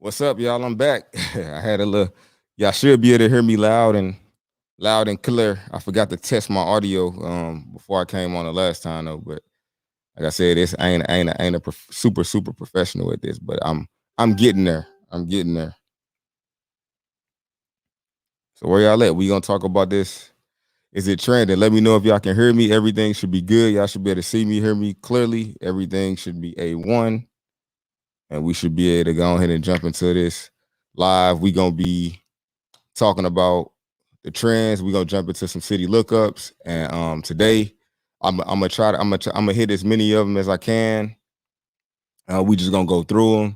What's up, y'all? I'm back. I had a little. Y'all should be able to hear me loud and clear. I forgot to test my audio before I came on the last time though. But like I said, this I ain't a super professional at this, but I'm getting there. I'm getting there. So where y'all at? We gonna talk about this. Is it trending? Let me know if y'all can hear me. Everything should be good. Y'all should be able to see me, hear me clearly. Everything should be A1. And we should be able to go ahead and jump into this live. We gonna be talking about the trends. We're gonna jump into some city lookups, and today I'm gonna hit as many of them as I can. We just gonna go through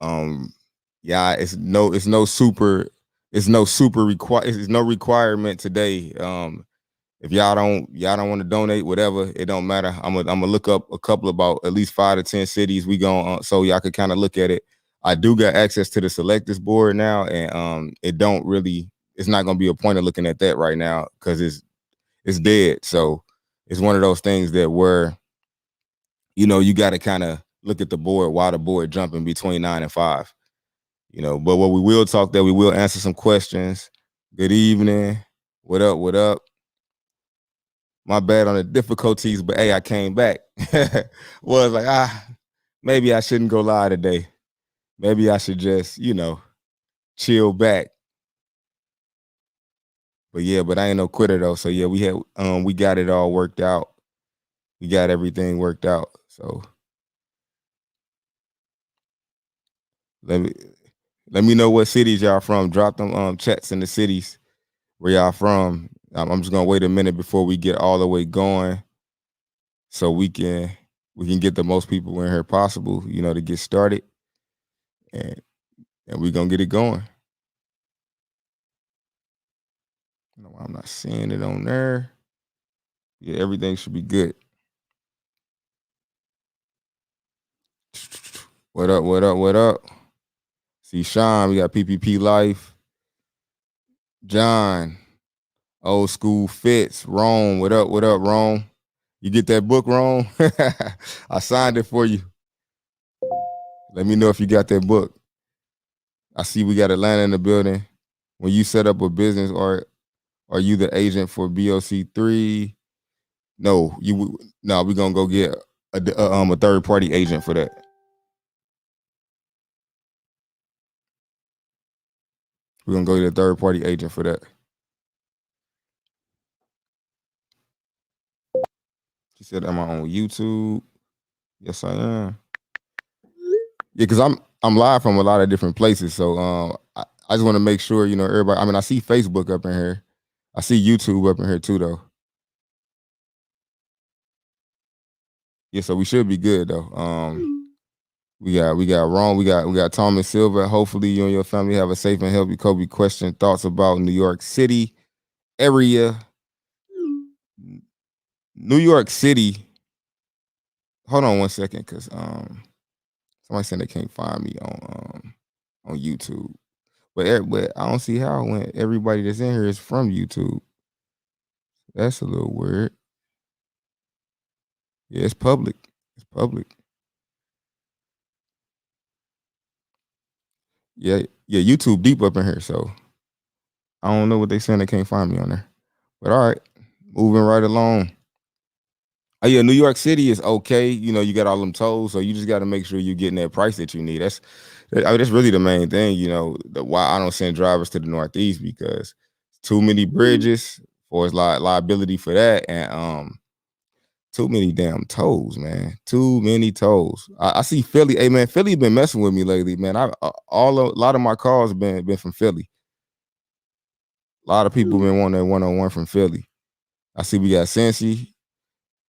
them. Yeah, it's no requirement today. If y'all don't want to donate, whatever, it don't matter. I'm gonna look up a couple about at least 5 to 10 cities. We going so y'all can kind of look at it. I do got access to the selectors board now, and it's not gonna be a point of looking at that right now because it's dead. So it's one of those things that where you got to kind of look at the board while the board jumping between 9 and 5. But what we will talk that we will answer some questions. Good evening. What up? What up? My bad on the difficulties, but hey, I came back. Was like, maybe I shouldn't go live today. Maybe I should just, chill back. But I ain't no quitter though. So yeah, we got it all worked out. We got everything worked out. So let me know what cities y'all from. Drop them chats in the cities where y'all from. I'm just gonna wait a minute before we get all the way going, so we can get the most people in here possible, to get started, and we're gonna get it going. No, I'm not seeing it on there. Yeah, everything should be good. What up? What up? What up? See Sean, we got PPP Life. John, Old School Fits. Rome, what up? What up, Rome? You get that book, Rome? I signed it for you. Let me know if you got that book. I see we got Atlanta in the building. When you set up a business, or are you the agent for BOC3? No, we're gonna go get a third party agent for that. We're gonna go get a third party agent for that. She said, "Am I on YouTube?" Yes, I am. Yeah, because I'm live from a lot of different places, so I just want to make sure everybody. I mean, I see Facebook up in here, I see YouTube up in here too, though. Yeah, so we should be good though. We got Ron, we got Thomas Silva. Hopefully, you and your family have a safe and healthy Coby. Question, thoughts about New York City area. New York City. Hold on one second, because somebody said they can't find me on YouTube. But I don't see how when everybody that's in here is from YouTube. That's a little weird. Yeah, it's public. It's public. Yeah, YouTube deep up in here, so I don't know what they saying. They can't find me on there. But all right, moving right along. Oh yeah, New York City is okay. You got all them tolls, so you just got to make sure you're getting that price that you need. That's really the main thing. Why I don't send drivers to the Northeast, because too many bridges for its liability for that, and too many damn tolls, man. Too many tolls. I see Philly. Hey man, Philly been messing with me lately, man. A lot of my calls been from Philly. A lot of people been wanting that 101 from Philly. I see we got Cincy.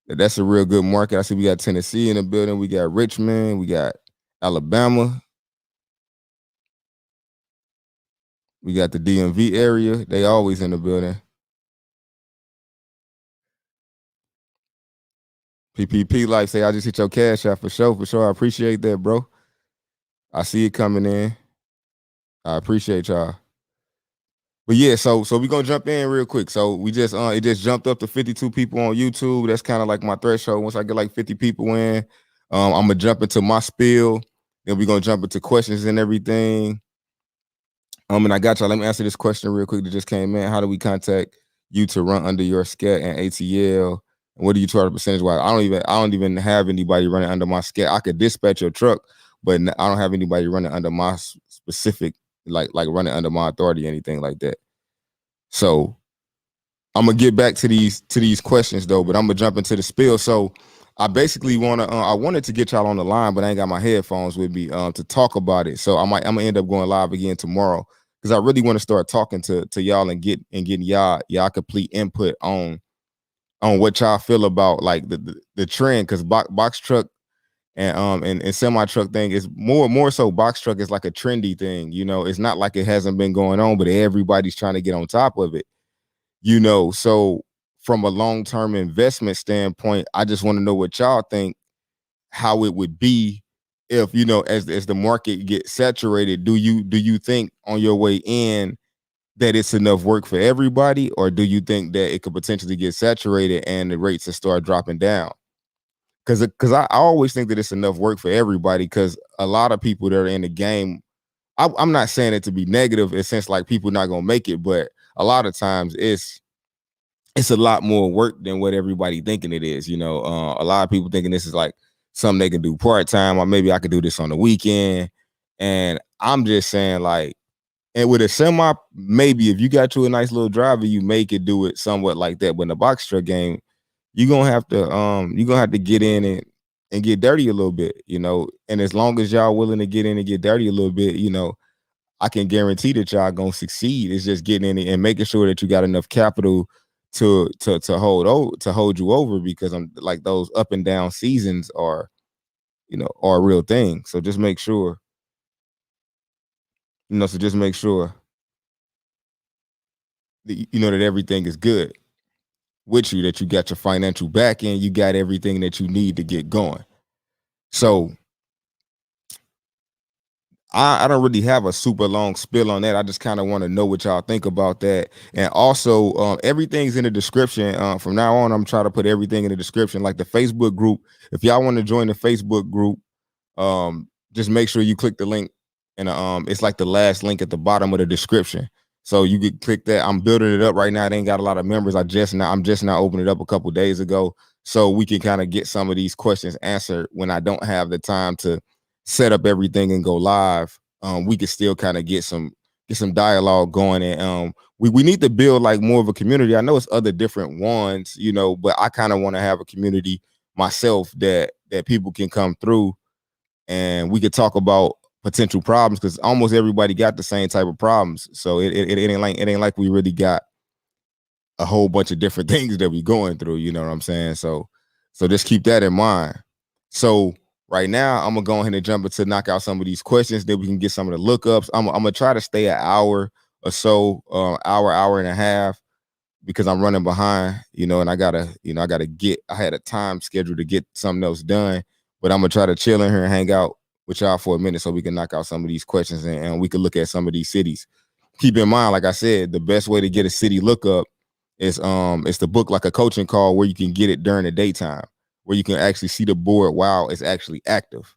That's a real good market. I see we got Tennessee in the building. We got Richmond. We got Alabama. We got the DMV area. They always in the building. PPP Life say, I just hit your cash out for sure. For sure. I appreciate that, bro. I see it coming in. I appreciate y'all. But yeah, so we're gonna jump in real quick. So we just it just jumped up to 52 people on YouTube. That's kind of like my threshold. Once I get like 50 people in, I'm gonna jump into my spiel. Then we're gonna jump into questions and everything. And I got y'all. Let me answer this question real quick that just came in. How do we contact you to run under your SCAT and ATL? And what do you charge percentage wise? I don't even have anybody running under my SCAT. I could dispatch your truck, but I don't have anybody running under my specific, like running under my authority or anything like that. So I'm gonna get back to these questions though, but I'm gonna jump into the spill. So I basically I wanted to get y'all on the line, but I ain't got my headphones with me to talk about it. So I'm gonna end up going live again tomorrow because I really want to start talking to y'all and getting y'all complete input on what y'all feel about like the trend, because box truck and semi truck thing is more so. Box truck is like a trendy thing, you know. It's not like it hasn't been going on, but everybody's trying to get on top of it, you know. So from a long-term investment standpoint, I just want to know what y'all think, how it would be if, you know, as the market gets saturated. Do you think on your way in that it's enough work for everybody, or do you think that it could potentially get saturated and the rates will start dropping down? Because I always think that it's enough work for everybody, because a lot of people that are in the game, I'm not saying it to be negative in a sense like people not gonna make it, but a lot of times it's a lot more work than what everybody thinking it is. You know, a lot of people thinking this is like something they can do part-time, or maybe I could do this on the weekend. And I'm just saying, like, and with a semi, maybe if you got you a nice little driver, you may could do it somewhat like that. But in the box truck game, you're gonna have to get in and get dirty a little bit, you know. And as long as y'all willing to get in and get dirty a little bit, you know, I can guarantee that y'all gonna succeed. It's just getting in it and making sure that you got enough capital to hold you over, because I'm like, those up and down seasons are, you know, are a real thing. So just make sure, you know, that, you know, that everything is good with you, that you got your financial backing, you got everything that you need to get going. So I don't really have a super long spill on that. I just kind of want to know what y'all think about that. And also, everything's in the description. From now on, I'm trying to put everything in the description, like the Facebook group. If y'all want to join the Facebook group, just make sure you click the link, and it's like the last link at the bottom of the description. So you could click that. I'm building it up right now. It ain't got a lot of members. I'm just now opening it up a couple days ago, so we can kind of get some of these questions answered when I don't have the time to set up everything and go live. We can still kind of get some dialogue going, and we need to build like more of a community. I know it's other different ones, you know, but I kind of want to have a community myself that people can come through and we could talk about potential problems, because almost everybody got the same type of problems. So it ain't like we really got a whole bunch of different things that we going through. You know what I'm saying? So just keep that in mind. So right now, I'm gonna go ahead and jump into knock out some of these questions. Then we can get some of the lookups. I'm gonna try to stay an hour or so, hour and a half, because I'm running behind, you know, and I had a time schedule to get something else done. But I'm gonna try to chill in here and hang out with y'all for a minute so we can knock out some of these questions, and we can look at some of these cities. Keep in mind, like I said, the best way to get a city lookup is to book like a coaching call where you can get it during the daytime, where you can actually see the board while it's actually active.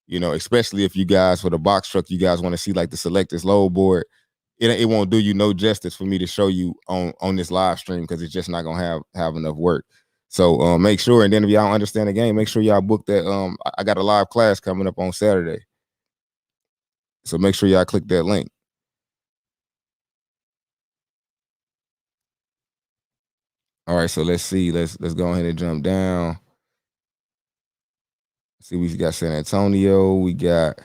You know, especially if you guys, for the box truck, you guys want to see like the selectors load board. It won't do you no justice for me to show you on this live stream, because it's just not gonna have enough work. So make sure, and then if y'all don't understand the game, make sure y'all book that. I got a live class coming up on Saturday, so make sure y'all click that link. All right, so let's see. Let's go ahead and jump down. See, we got San Antonio. We got,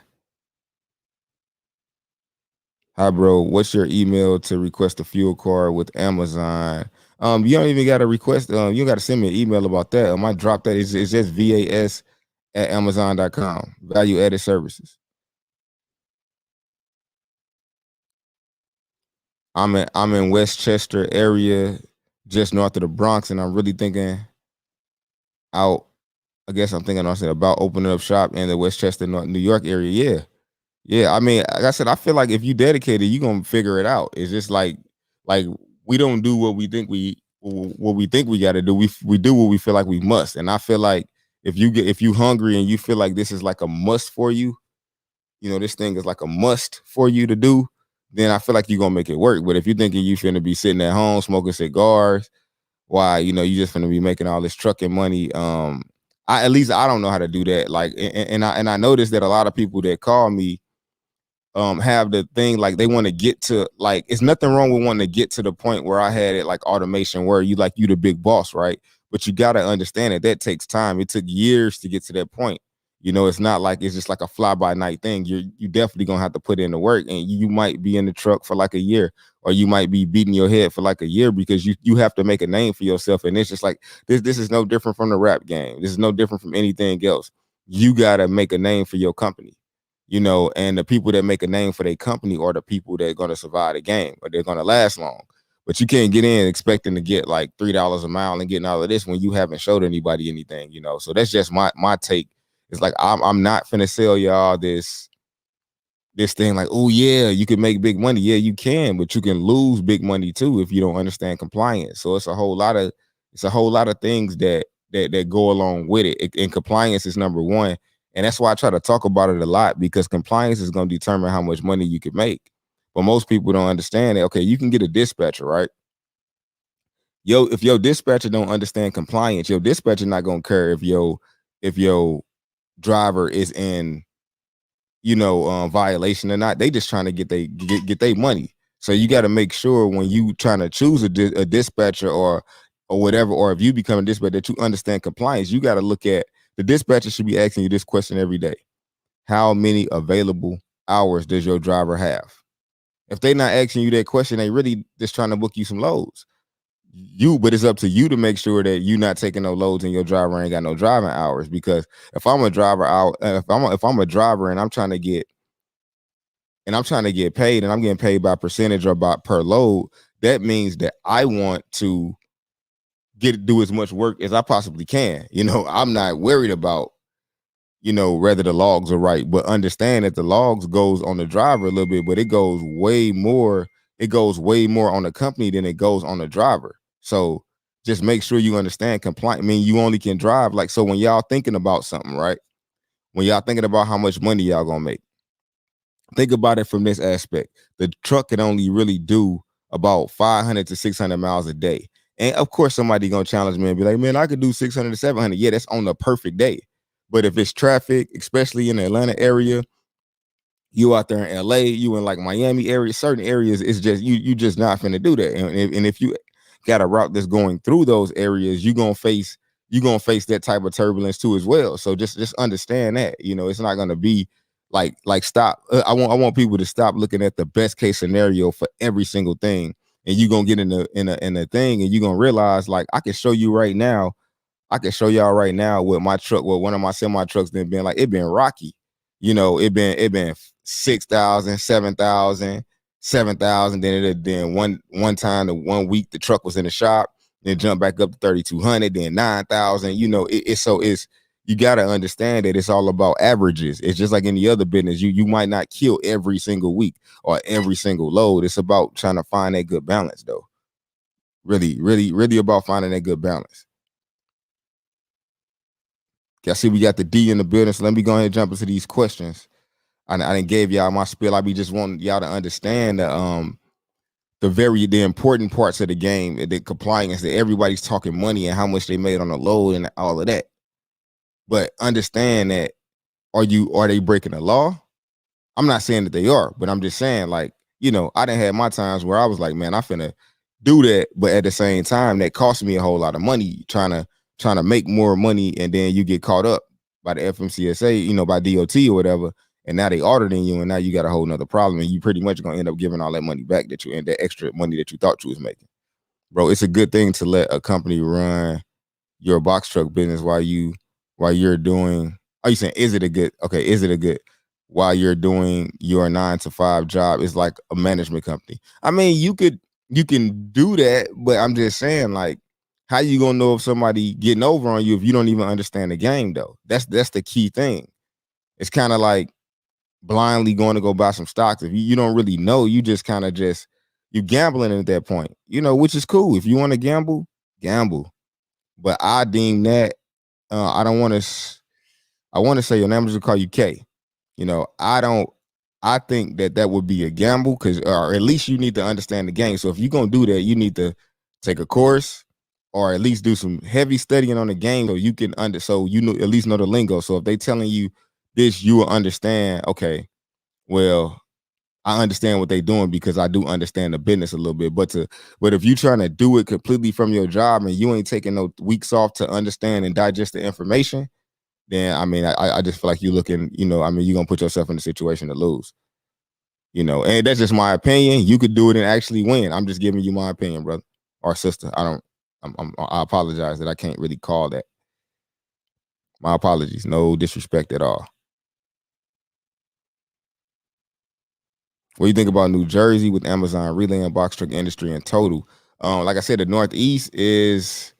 hi, bro. What's your email to request a fuel card with Amazon? You don't even got to request. You got to send me an email about that. I might drop that. It's just VAS@Amazon.com. Value added services. I'm in Westchester area, just north of the Bronx, and I'm really thinking out. I guess I'm thinking also about opening up shop in the Westchester, New York area. Yeah. Yeah, I mean, like I said, I feel like if you dedicated, you gonna figure it out. It's just like we don't do what we think we got to do. We do what we feel like we must. And I feel like if you hungry and you feel like this is like a must for you, this thing is like a must for you to do, then I feel like you're gonna make it work. But if you're thinking you finna be sitting at home smoking cigars, why, you just finna be making all this trucking money. At least I don't know how to do that. Like, and I noticed that a lot of people that call me have the thing like they want to get to, like, it's nothing wrong with wanting to get to the point where I had it like automation where you the big boss, right? But you got to understand that takes time. It took years to get to that point. It's not like it's just like a fly by night thing. You definitely gonna have to put in the work, and you might be in the truck for like a year, or you might be beating your head for like a year because you have to make a name for yourself. And it's just like this is no different from the rap game. This is no different from anything else. You gotta make a name for your company. And the people that make a name for their company are the people that are going to survive the game, or they're going to last long. But you can't get in expecting to get like $3 a mile and getting all of this when you haven't showed anybody anything. So that's just my take. It's like I'm not finna sell y'all this thing like, oh yeah, you can make big money. Yeah, you can, but you can lose big money too if you don't understand compliance. So it's a whole lot of things that go along with it. And compliance is number one. And that's why I try to talk about it a lot, because compliance is going to determine how much money you can make. But most people don't understand that. Okay, you can get a dispatcher, right? If your dispatcher don't understand compliance, your dispatcher not going to care if your driver is in violation or not. They just trying to get their money. So you got to make sure when you trying to choose a dispatcher or whatever, or if you become a dispatcher, that you understand compliance. You got to look at, the dispatcher should be asking you this question every day: how many available hours does your driver have? If they not asking you that question, they really just trying to book you some loads. But it's up to you to make sure that you're not taking no loads and your driver ain't got no driving hours. Because if I'm a driver if I'm a driver and I'm trying to get paid, and I'm getting paid by percentage or by per load, that means that I want to do as much work as I possibly can. I'm not worried about whether the logs are right, but understand that the logs goes on the driver a little bit, but it goes way more on the company than it goes on the driver. So just make sure you understand compliance. I mean, you only can drive so when y'all thinking about something, right? When y'all thinking about how much money y'all gonna make, think about it from this aspect. The truck can only really do about 500 to 600 miles a day. And of course, somebody gonna challenge me and be like, man, I could do 600 to 700. Yeah, that's on the perfect day. But if it's traffic, especially in the Atlanta area, you out there in LA, you in like Miami area, certain areas, it's just you just not finna do that. And if you got a route that's going through those areas, you're gonna face that type of turbulence too as well. So just understand that. It's not gonna be like stop. I want people to stop looking at the best case scenario for every single thing. And you're gonna get in a thing, and you're gonna realize, like, I can show y'all right now with my truck, with one of my semi trucks, then been like, it been rocky. It been 6,000, 7,000, 7,000. Then one time, the 1 week the truck was in the shop, then jump back up to 3,200, then 9,000. It's you got to understand that it's all about averages. It's just like any other business. You might not kill every single week or every single load. It's about trying to find that good balance, though. Really, really, really about finding that good balance. I see we got the D in the building, so let me go ahead and jump into these questions. I didn't gave y'all my spiel. I be just wanting y'all to understand the important parts of the game, the compliance, that everybody's talking money and how much they made on the load and all of that. But understand that, are they breaking the law? I'm not saying that they are, but I'm just saying, like, I done had my times where I was like, man, I finna do that, but at the same time, that cost me a whole lot of money trying to make more money, and then you get caught up by the FMCSA, by DOT or whatever, and now they auditing you, and now you got a whole nother problem, and you pretty much gonna end up giving all that money back that extra money that you thought you was making. Bro, it's a good thing to let a company run your box truck business while you're doing. Are you saying, is it a good while you're doing your 9 to 5 job? Is like a management company. I mean, you can do that, but I'm just saying, like, how you gonna know if somebody getting over on you if you don't even understand the game, though? That's the key thing. It's kind of like blindly going to go buy some stocks. If you don't really know, you just kind of you gambling at that point, which is cool. If you want to gamble, gamble. But I deem that I want to say your name. I'm just gonna call you K. I think that would be a gamble because, or at least you need to understand the game. So if you're gonna do that, you need to take a course or at least do some heavy studying on the game so you can so you know at least know the lingo. So if they telling you this, you will understand. Okay, well, I understand what they're doing because I do understand the business a little bit. But if you're trying to do it completely from your job and you ain't taking no weeks off to understand and digest the information, then I mean, I just feel like you're looking, I mean, you're gonna put yourself in a situation to lose. And that's just my opinion. You could do it and actually win. I'm just giving you my opinion, brother or sister. I apologize that I can't really call that. My apologies. No disrespect at all. What do you think about New Jersey with Amazon relay and box truck industry in total? Like I said, the Northeast it's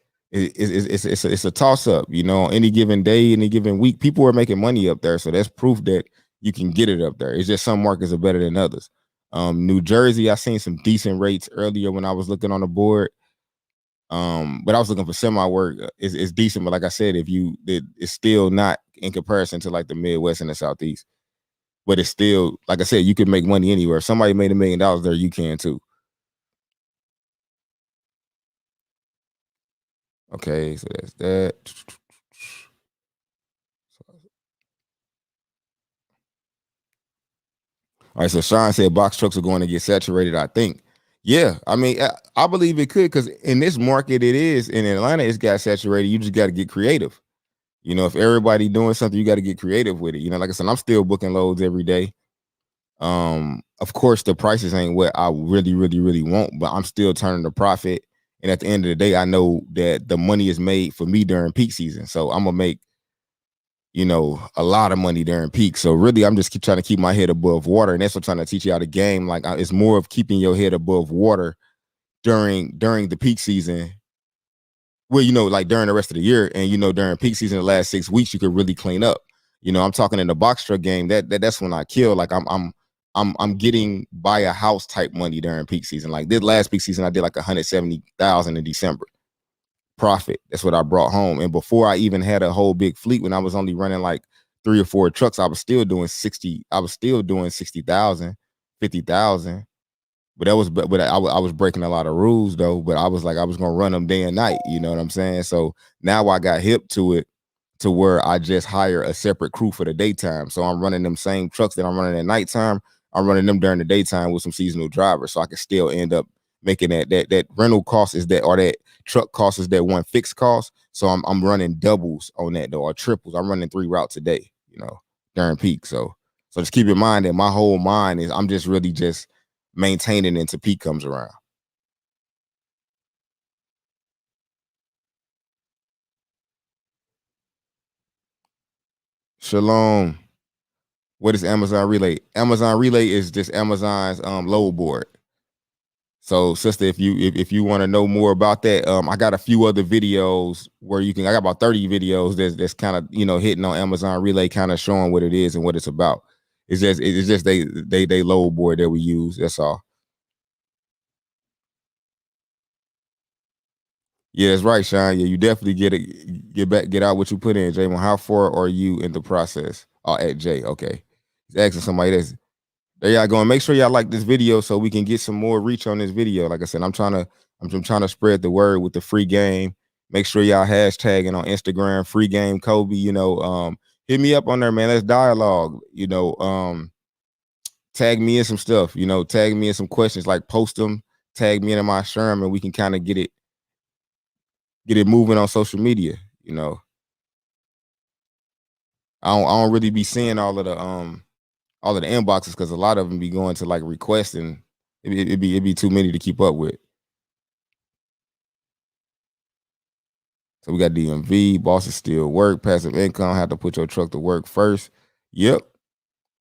a toss up. Any given day, any given week, people are making money up there, so that's proof that you can get it up there. It's just some markets are better than others. New Jersey, I seen some decent rates earlier when I was looking on the board. But I was looking for semi work. It's decent, but like I said, it's still not in comparison to like the Midwest and the Southeast. But it's still, like I said, you can make money anywhere. If somebody made $1 million there, you can too. Okay, so that's that. All right, so Sean said box trucks are going to get saturated, I think. Yeah, I mean, I believe it could because in this market it is. In Atlanta, it's got saturated. You just got to get creative. If everybody doing something, you got to get creative with it. Like I said, I'm still booking loads every day. Of course, the prices ain't what I really, really, really want, but I'm still turning a profit. And at the end of the day, I know that the money is made for me during peak season. So I'm gonna make, a lot of money during peak. So really, I'm just trying to keep my head above water. And that's what I'm trying to teach you how the game. Like it's more of keeping your head above water during the peak season. Well, like during the rest of the year, and during peak season, the last 6 weeks, you could really clean up. I'm talking in the box truck game. That's when I kill. Like I'm getting buy a house type money during peak season. Like this last peak season, I did like 170,000 in December profit. That's what I brought home. And before I even had a whole big fleet, when I was only running like 3 or 4 trucks, I was still doing 60. I was still doing 60,000, 50,000. But I was breaking a lot of rules though. But I was like, I was gonna run them day and night. You know what I'm saying? So now I got hip to it, to where I just hire a separate crew for the daytime. So I'm running them same trucks that I'm running at nighttime. I'm running them during the daytime with some seasonal drivers, so I can still end up making that rental cost is that, or that truck cost is that one fixed cost. So I'm running doubles on that though, or triples. I'm running 3 routes a day, during peak. So just keep in mind that my whole mind is I'm just really just maintaining until peak comes around. Shalom. What is Amazon Relay? Amazon Relay is just Amazon's load board. So, sister, if you want to know more about that, I got a few other videos where I got about 30 videos that's kind of hitting on Amazon Relay, kind of showing what it is and what it's about. It's just they load board that we use. That's all. Yeah, that's right, Sean. Yeah, you definitely get out what you put in, Jay. How far are you in the process? Oh, at Jay. Okay. He's asking somebody that's there. Y'all going. Make sure y'all like this video so we can get some more reach on this video. Like I said, I'm trying to spread the word with the free game. Make sure y'all hashtagging on Instagram, free game Coby. Hit me up on there, man. Let's dialogue. Tag me in some stuff. Tag me in some questions. Like post them. Tag me in my Sherm, and we can kind of get it moving on social media. I don't really be seeing all of the inboxes because a lot of them be going to like requests, and it'd be too many to keep up with. So we got DMV, bosses still work, passive income, have to put your truck to work first. Yep.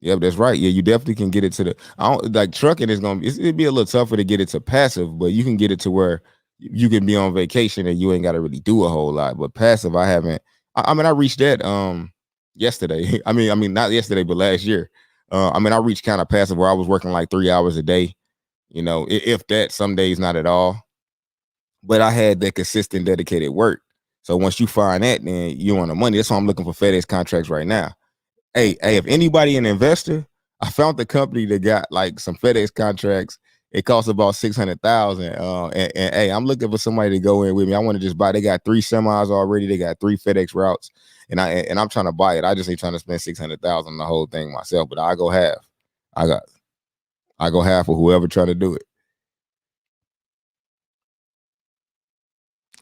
Yep, that's right. Yeah, you definitely can get it to I don't like trucking is it'd be a little tougher to get it to passive, but you can get it to where you can be on vacation and you ain't gotta really do a whole lot. But passive, I haven't. I mean, I reached that yesterday. I mean, not yesterday, but last year. I reached kind of passive where I was working like 3 hours a day. If that, some days not at all. But I had that consistent, dedicated work. So once you find that, then you on the money. That's why I'm looking for FedEx contracts right now. Hey, if anybody an investor, I found the company that got like some FedEx contracts. It costs about 600,000. And hey, I'm looking for somebody to go in with me. I want to just buy. They got 3 semis already. They got 3 FedEx routes, and I'm trying to buy it. I just ain't trying to spend 600,000 on the whole thing myself. But I go half. I got I go half for whoever trying to do it.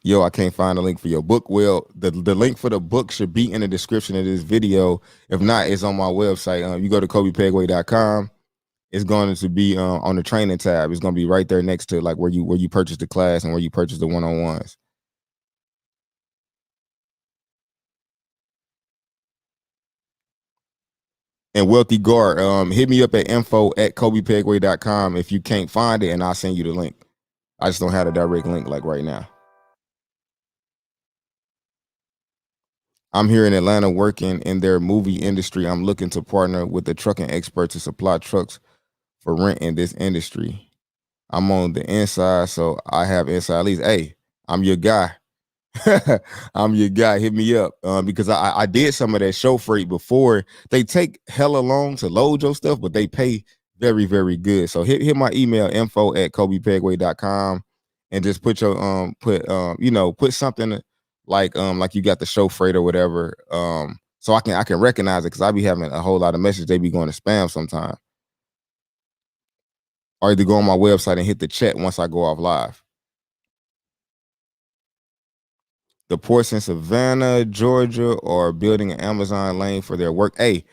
Yo, I can't find a link for your book. Well, the link for the book should be in the description of this video. If not, it's on my website. You go to CobyPegway.com. It's going to be on the training tab. It's going to be right there next to like where you purchase the class and where you purchase the one-on-ones. And Wealthy Guard, hit me up at info@CobyPegway.com if you can't find it, and I'll send you the link. I just don't have a direct link like right now. I'm here in Atlanta working in their movie industry. I'm looking to partner with a trucking expert to supply trucks for rent in this industry. I'm on the inside, so I have inside leads. Hey, I'm your guy. I'm your guy. Hit me up because I did some of that show freight before. They take hella long to load your stuff, but they pay very, very good. So hit my email info@CobyPegway.com and just put your put something like you got the show freight or whatever. So I can recognize it because I be having a whole lot of messages. They be going to spam sometimes. Or either go on my website and hit the chat once I go off live. The ports in Savannah, Georgia, are building an Amazon lane for their work. Hey,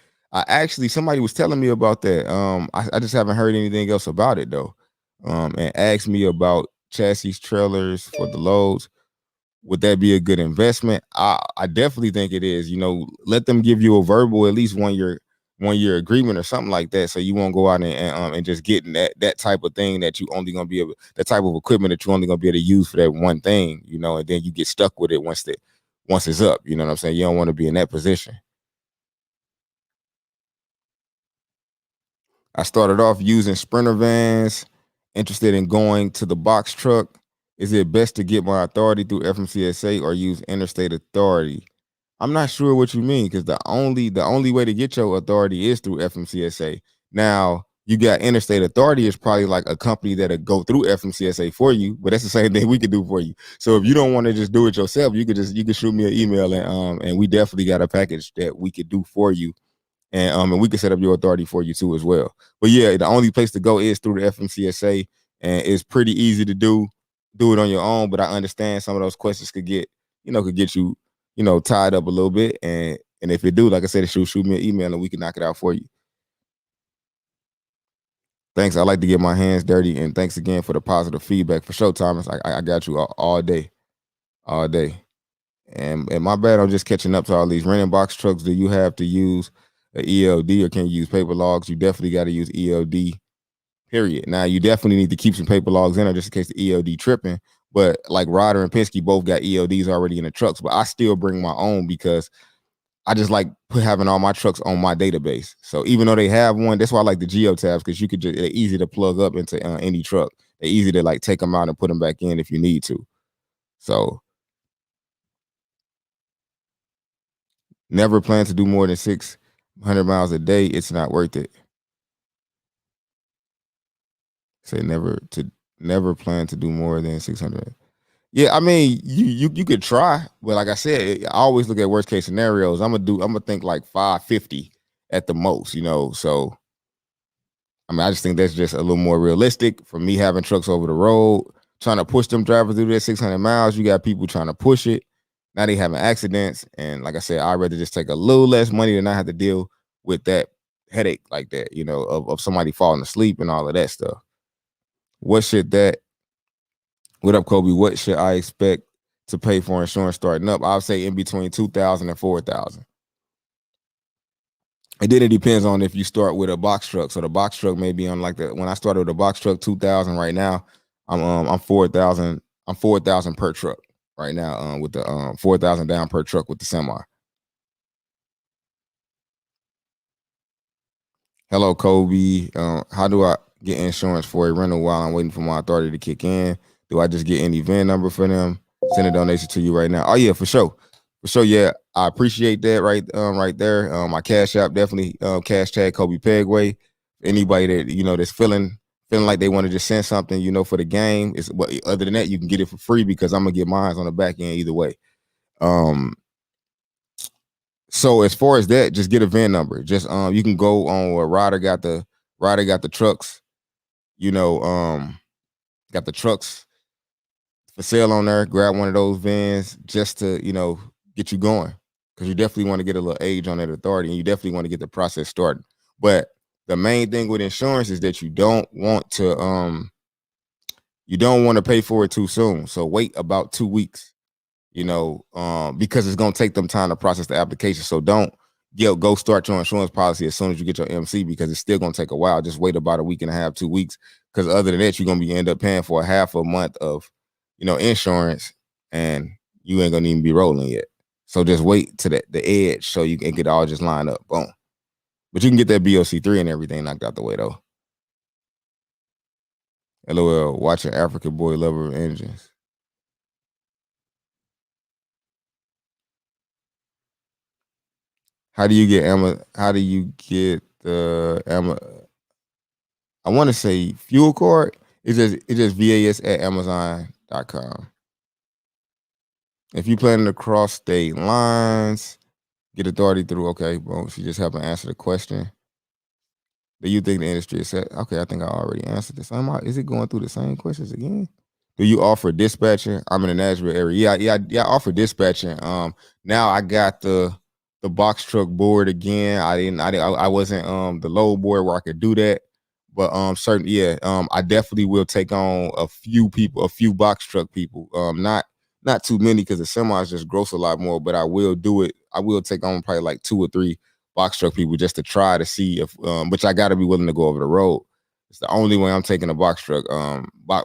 somebody was telling me about that. I just haven't heard anything else about it though. And asked me about chassis trailers for the loads. Would that be a good investment? I definitely think it is. Let them give you a verbal, at least 1 year agreement or something like that, so you won't go out and just getting that type of thing that you only gonna be able, that type of equipment that you only gonna be able to use for that one thing, and then you get stuck with it once it's up. You know what I'm saying? You don't want to be in that position. I started off using Sprinter vans, interested in going to the box truck. Is it best to get my authority through FMCSA or use interstate authority? I'm not sure what you mean because the only way to get your authority is through FMCSA. Now you got interstate authority is probably like a company that'll go through FMCSA for you, but that's the same thing we could do for you. So if you don't want to just do it yourself, you could shoot me an email and we definitely got a package that we could do for you. And we can set up your authority for you too as well. But yeah, the only place to go is through the FMCSA, and it's pretty easy to do it on your own. But I understand some of those questions could get you tied up a little bit. And if it do, like I said, shoot me an email and we can knock it out for you. Thanks. I like to get my hands dirty, and thanks again for the positive feedback. For sure, Thomas. I got you all day, all day. And my bad, I'm just catching up to all these renting box trucks. Do you have to use a ELD or can you use paper logs? You definitely got to use ELD. Period. Now you definitely need to keep some paper logs in there just in case the ELD tripping. But like Ryder and Penske both got ELDs already in the trucks, but I still bring my own because I just like having all my trucks on my database. So even though they have one, that's why I like the geo tabs because they're easy to plug up into any truck. They're easy to like take them out and put them back in if you need to. So never plan to do more than 600 miles a day. It's not worth it. Say never plan to do more than 600. Yeah, I mean, you could try, but like I said, I always look at worst case scenarios. I'm gonna think like 550 at the most, So I mean, I just think that's just a little more realistic for me having trucks over the road, trying to push them drivers through that 600 miles. You got people trying to push it. Now they having accidents, and like I said, I'd rather just take a little less money than I have to deal with that headache like that, of somebody falling asleep and all of that stuff. What should that What up, Coby? What should I expect to pay for insurance starting up? I'll say in between 2,000 and 4,000. And then it depends on if you start with a box truck. So the box truck may be on when I started with a box truck 2,000. Right now, I'm 4,000. I'm 4,000 per truck right now. With the 4,000 down per truck with the semi. Hello, Coby. How do I get insurance for a rental while I'm waiting for my authority to kick in? Do I just get any VIN number for them? Send a donation to you right now. Oh yeah, for sure. So yeah, I appreciate that right there. My cash app definitely cash tag Coby Pegway. Anybody that that's feeling like they want to just send something for the game. Is what other than that you can get it for free because I'm gonna get mine on the back end either way. Um, so as far as that, just get a VIN number. Just you can go on where Ryder got the trucks. You know, got the trucks for sale on there. Grab one of those VINs just to get you going because you definitely want to get a little age on that authority and you definitely want to get the process started. But the main thing with insurance is that you don't want to pay for it too soon. So wait about 2 weeks. Because it's gonna take them time to process the application. So don't go start your insurance policy as soon as you get your MC because it's still gonna take a while. Just wait about a week and a half, 2 weeks. Because other than that, you're gonna end up paying for a half a month of insurance and you ain't gonna even be rolling yet. So just wait to the edge so you can get all just lined up. Boom. But you can get that BOC3 and everything knocked out the way though. LOL, watching African Boy Lover of Engines. How do you get the I want to say fuel card? It's just VAS at Amazon.com. If you planning to cross state lines, get authority through. Okay, boom. She just helping answer the question. Do you think the industry is set? Okay, I think I already answered this. Is it going through the same questions again? Do you offer dispatching? I'm in the Nashville area. Yeah. I offer dispatching. Now I got the box truck board again. I wasn't the load board where I could do that. But I definitely will take on a few people, a few box truck people. Not too many because the semis just gross a lot more, but I will do it. I will take on probably like 2 or 3 box truck people just to try to see if which I gotta be willing to go over the road. It's the only way I'm taking a box truck,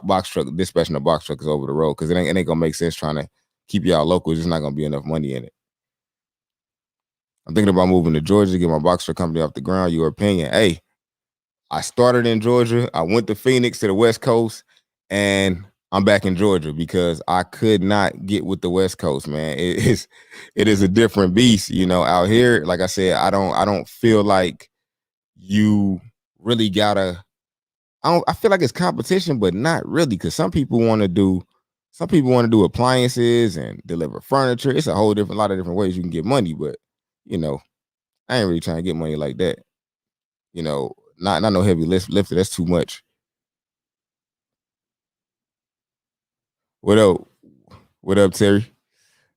box truck, dispatching a box truck is over the road because it ain't gonna make sense trying to keep y'all local. It's just not gonna be enough money in it. I'm thinking about moving to Georgia to get my box truck company off the ground. Your opinion? Hey, I started in Georgia. I went to Phoenix to the West Coast, and I'm back in Georgia because I could not get with the West Coast, man. It is a different beast, out here. Like I said, I don't feel like you really gotta. I feel like it's competition, but not really, because some people want to do appliances and deliver furniture. It's a whole lot of different ways you can get money, but I ain't really trying to get money like that. Not no heavy lifter. That's too much. What up? What up, Terry?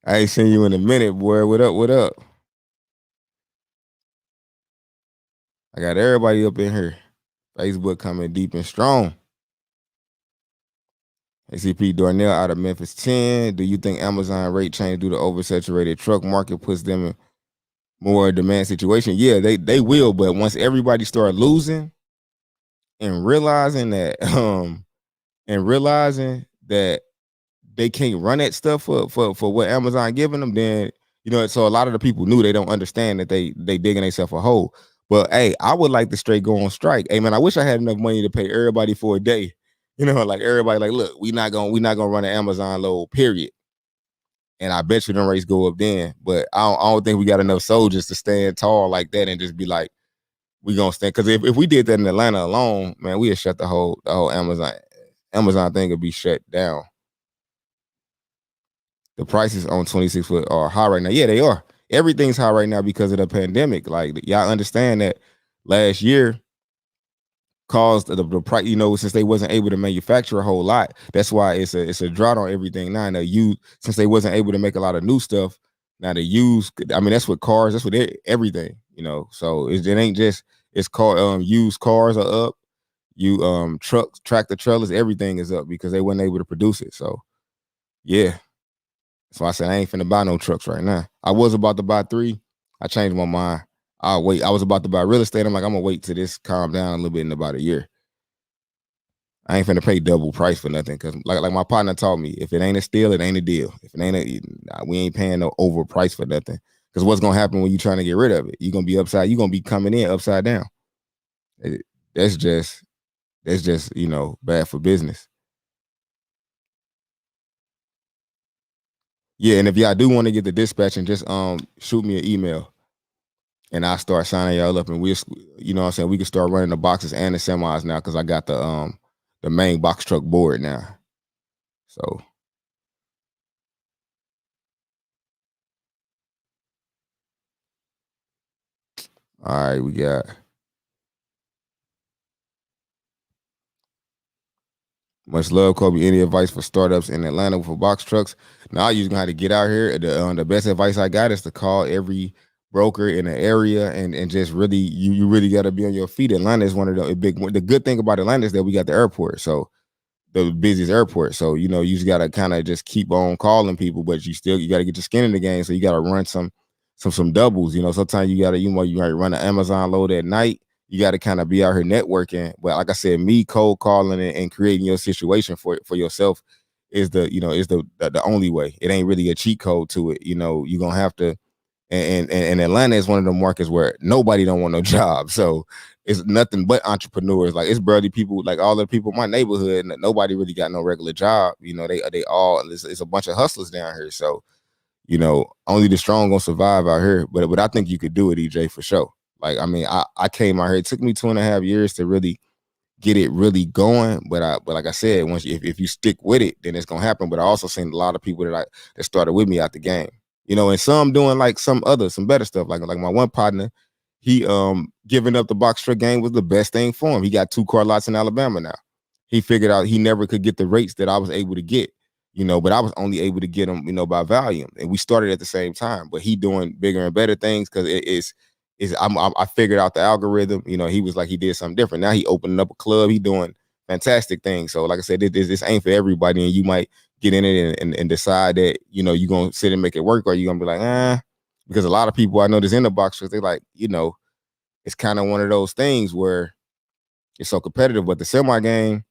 I ain't seen you in a minute, boy. What up? What up? I got everybody up in here. Facebook coming deep and strong. ACP Darnell out of Memphis 10. Do you think Amazon rate change due to oversaturated truck market puts them in more demand situation? Yeah, they will, but once everybody start losing and realizing that they can't run that stuff for what Amazon giving them, then so a lot of the people knew they don't understand that they digging themselves a hole. But hey, I would like to straight go on strike. Hey man, I wish I had enough money to pay everybody for a day. Like everybody, like, look, we not gonna run an Amazon load, period. And I bet you them rates go up then. But I don't think we got enough soldiers to stand tall like that and just be like, we gonna stand. Because if we did that in Atlanta alone, man, we would shut the whole Amazon thing would be shut down. The prices on 26 foot are high right now. Yeah, they are. Everything's high right now because of the pandemic. Like, y'all understand that last year caused the price, since they wasn't able to manufacture a whole lot. That's why it's a drought on everything now. Now, since they wasn't able to make a lot of new stuff, now the used, I mean, that's what cars, that's what everything, So it ain't just, it's called used cars are up. Trucks, tractor trailers, everything is up because they weren't able to produce it. So yeah. So I said I ain't finna buy no trucks right now. I was about to buy 3. I changed my mind. I'll wait. I was about to buy real estate. I'm like, I'm gonna wait till this calm down a little bit in about a year. I ain't finna pay double price for nothing because, like my partner taught me, if it ain't a steal, it ain't a deal. If it ain't we ain't paying no over price for nothing. Because what's gonna happen when you trying to get rid of it? You're gonna be upside. You're gonna be coming in upside down. That's just bad for business. Yeah, and if y'all do want to get the dispatching, just shoot me an email and I'll start signing y'all up, and we'll, you know what I'm saying, we can start running the boxes and the semis now because I got the main box truck board now. So all right, we got much love, Coby. Any advice for startups in Atlanta for box trucks? Now you're gonna have to get out here. The best advice I got is to call every broker in the area and just really you really got to be on your feet. Atlanta is one of the big. The good thing about Atlanta is that we got the airport, so the busiest airport. So you know you just got to kind of just keep on calling people, but you got to get your skin in the game. So you got to run some doubles. You know, sometimes you got to you might run an Amazon load at night. You got to kind of be out here networking. But like I said, me cold calling and creating your situation for yourself is the only way. It ain't really a cheat code to it. You know, you're gonna have to. And Atlanta is one of the markets where nobody don't want no job. So it's nothing but entrepreneurs. Like it's barely people, like all the people in my neighborhood, and nobody really got no regular job. You know, they all it's a bunch of hustlers down here. So, you know, only the strong gonna survive out here. But I think you could do it, EJ, for sure. Like, I mean, I came out here. It took me 2.5 years to really get it really going. But like I said, once if you stick with it, then it's gonna happen. But I also seen a lot of people that started with me out the game. You know, and some doing like some better stuff. Like my one partner, he giving up the box truck game was the best thing for him. He got 2 car lots in Alabama now. He figured out he never could get the rates that I was able to get, you know, but I was only able to get them, you know, by volume. And we started at the same time, but he doing bigger and better things because I figured out the algorithm. You know, he was like he did something different. Now he opening up a club. He doing fantastic things. So like I said, this ain't for everybody, and you might get in it and decide that, you know, you're gonna sit and make it work, or you're gonna be like, because a lot of people I know that's in the box trucks, they like, you know, it's kind of one of those things where it's so competitive. But the semi game,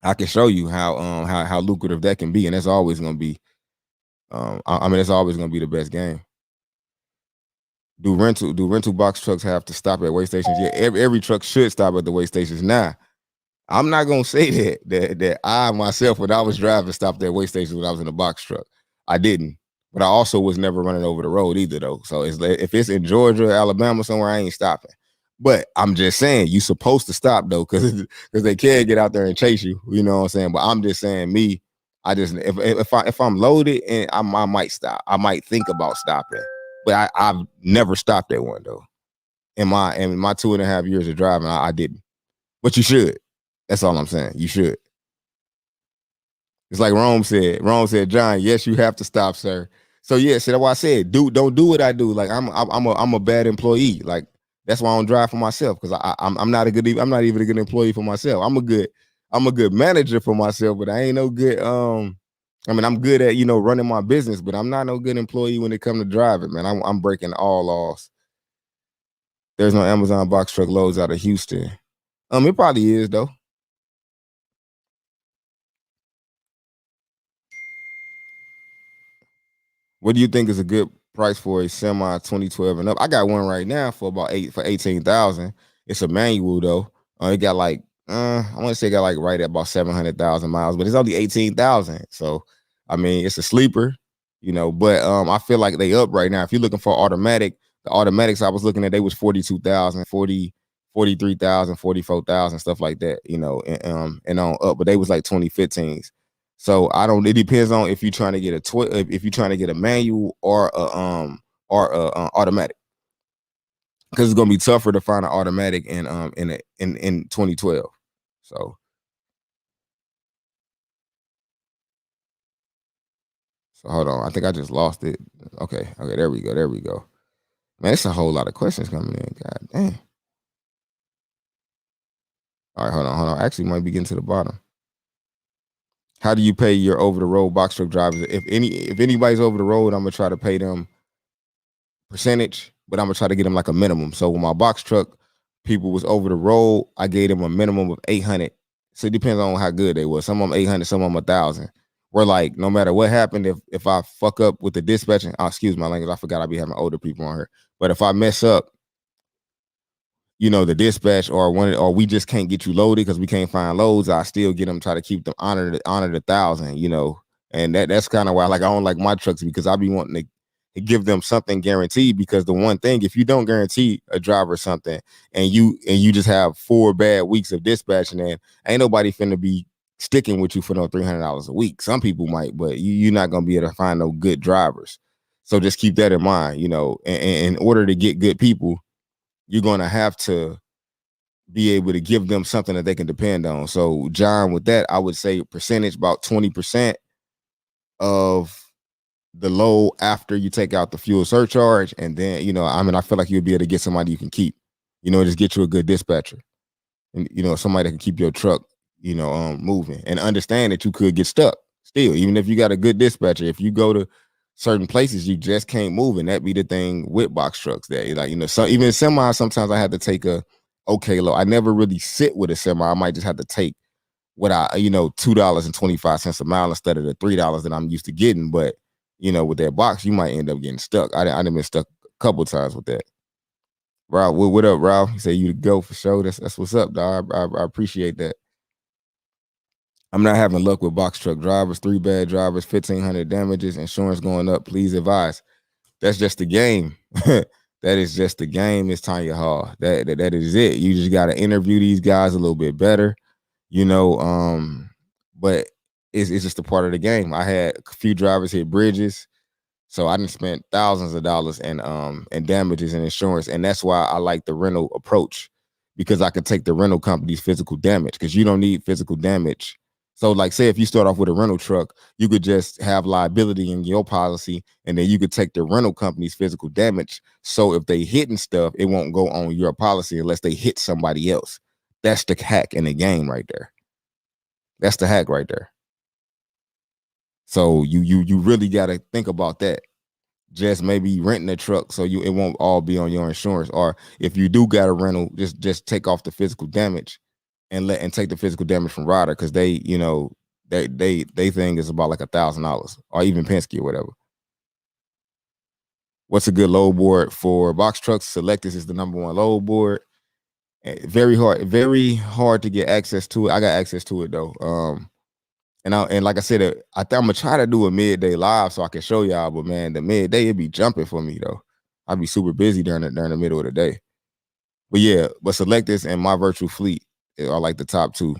I can show you how lucrative that can be, and that's always gonna be. I mean, it's always gonna be the best game. Do rental box trucks have to stop at weigh stations? Yeah, every truck should stop at the weigh stations. Now, I'm not gonna say that I myself, when I was driving, stopped at weigh stations when I was in a box truck. I didn't, but I also was never running over the road either, though. So if it's in Georgia, Alabama, somewhere, I ain't stopping. But I'm just saying, you supposed to stop though, because they can get out there and chase you. You know what I'm saying? But I'm just saying, I just if I'm loaded and I might stop. I might think about stopping, but I've never stopped at one though. In my 2.5 years of driving, I didn't. But you should. That's all I'm saying. You should. It's like Rome said. Rome said, John, yes, you have to stop, sir. So yeah, so that's why I said, don't do what I do. Like I'm a bad employee. Like that's why I don't drive for myself, because I'm not I'm not even a good employee for myself. I'm a good manager for myself, but I ain't no good. I mean, I'm good at, you know, running my business, but I'm not no good employee when it comes to driving, man. I'm breaking all laws. There's no Amazon box truck loads out of Houston. It probably is though. What do you think is a good price for a semi 2012 and up? I got one right now for about 18,000. It's a manual though. It got like I want to say it got like right at about 700,000 miles, but it's only 18,000. So I mean, it's a sleeper, you know. But I feel like they up right now. If you're looking for automatic, the automatics I was looking at, they was 42,000, 43,000, 44,000, stuff like that, you know, and on up, but they was like 2015s. So I don't. It depends on if you're trying to get if you're trying to get a manual or a automatic, because it's gonna be tougher to find an automatic in 2012. So hold on. I think I just lost it. Okay, there we go. Man, it's a whole lot of questions coming in. God damn. All right, hold on. I actually might be getting to the bottom. How do you pay your over the road box truck drivers? If anybody's over the road, I'm gonna try to pay them percentage, but I'm gonna try to get them like a minimum. So when my box truck people was over the road, I gave them a minimum of 800. So it depends on how good they were. Some of them 800, some of them 1,000. We're like, no matter what happened, if I fuck up with the dispatching, excuse my language, I forgot I be having older people on here. But if I mess up, you know, the dispatch or we just can't get you loaded because we can't find loads, I still get them, try to keep them honor the 1,000, you know. And that's kind of why like I don't like my trucks, because I be wanting to give them something guaranteed. Because the one thing, if you don't guarantee a driver something, and you just have 4 bad weeks of dispatching, then ain't nobody finna be sticking with you for no $300 a week. Some people might, but you're not gonna be able to find no good drivers. So just keep that in mind. In order to get good people, you're gonna have to be able to give them something that they can depend on. So John, with that, I would say percentage about 20% of the load after you take out the fuel surcharge. And then, I feel like you'll be able to get somebody you can keep, just get you a good dispatcher, and, somebody that can keep your truck, moving, and understand that you could get stuck still, even if you got a good dispatcher. If you go to certain places, you just can't move. And that be the thing with box trucks, that so even semi, sometimes I had to take a okay load. I never really sit with a semi. I might just have to take what $2.25 a mile instead of the $3 that I'm used to getting. But with that box, you might end up getting stuck. I done been stuck a couple times with that. Rob, what up, Rob? You say you to go for sure. That's what's up, dog. I appreciate that. I'm not having luck with box truck drivers. 3 bad drivers, 1,500 damages, insurance going up. Please advise. That's just the game. That is just the game. It's Tanya Hall. That is it. You just got to interview these guys a little bit better, but it's just a part of the game. I had a few drivers hit bridges, so I didn't spend thousands of dollars in damages and insurance. And that's why I like the rental approach, because I can take the rental company's physical damage, because you don't need physical damage. So like, say if you start off with a rental truck, you could just have liability in your policy, and then you could take the rental company's physical damage. So if they hitting stuff, it won't go on your policy unless they hit somebody else. That's the hack in the game right there. That's the hack right there. So you really got to think about that. Just maybe renting a truck, so it won't all be on your insurance. Or if you do got a rental, just take off the physical damage and take the physical damage from Ryder, because they thing is about like $1,000, or even Penske or whatever. What's a good load board for box trucks? Selectus is the #1 load board. Very hard to get access to it. I got access to it though. And like I said, I think I'm gonna try to do a midday live so I can show y'all. But man, the midday, it'd be jumping for me though. I'd be super busy during the middle of the day. But yeah, Selectus and My Virtual Fleet are like the top 2.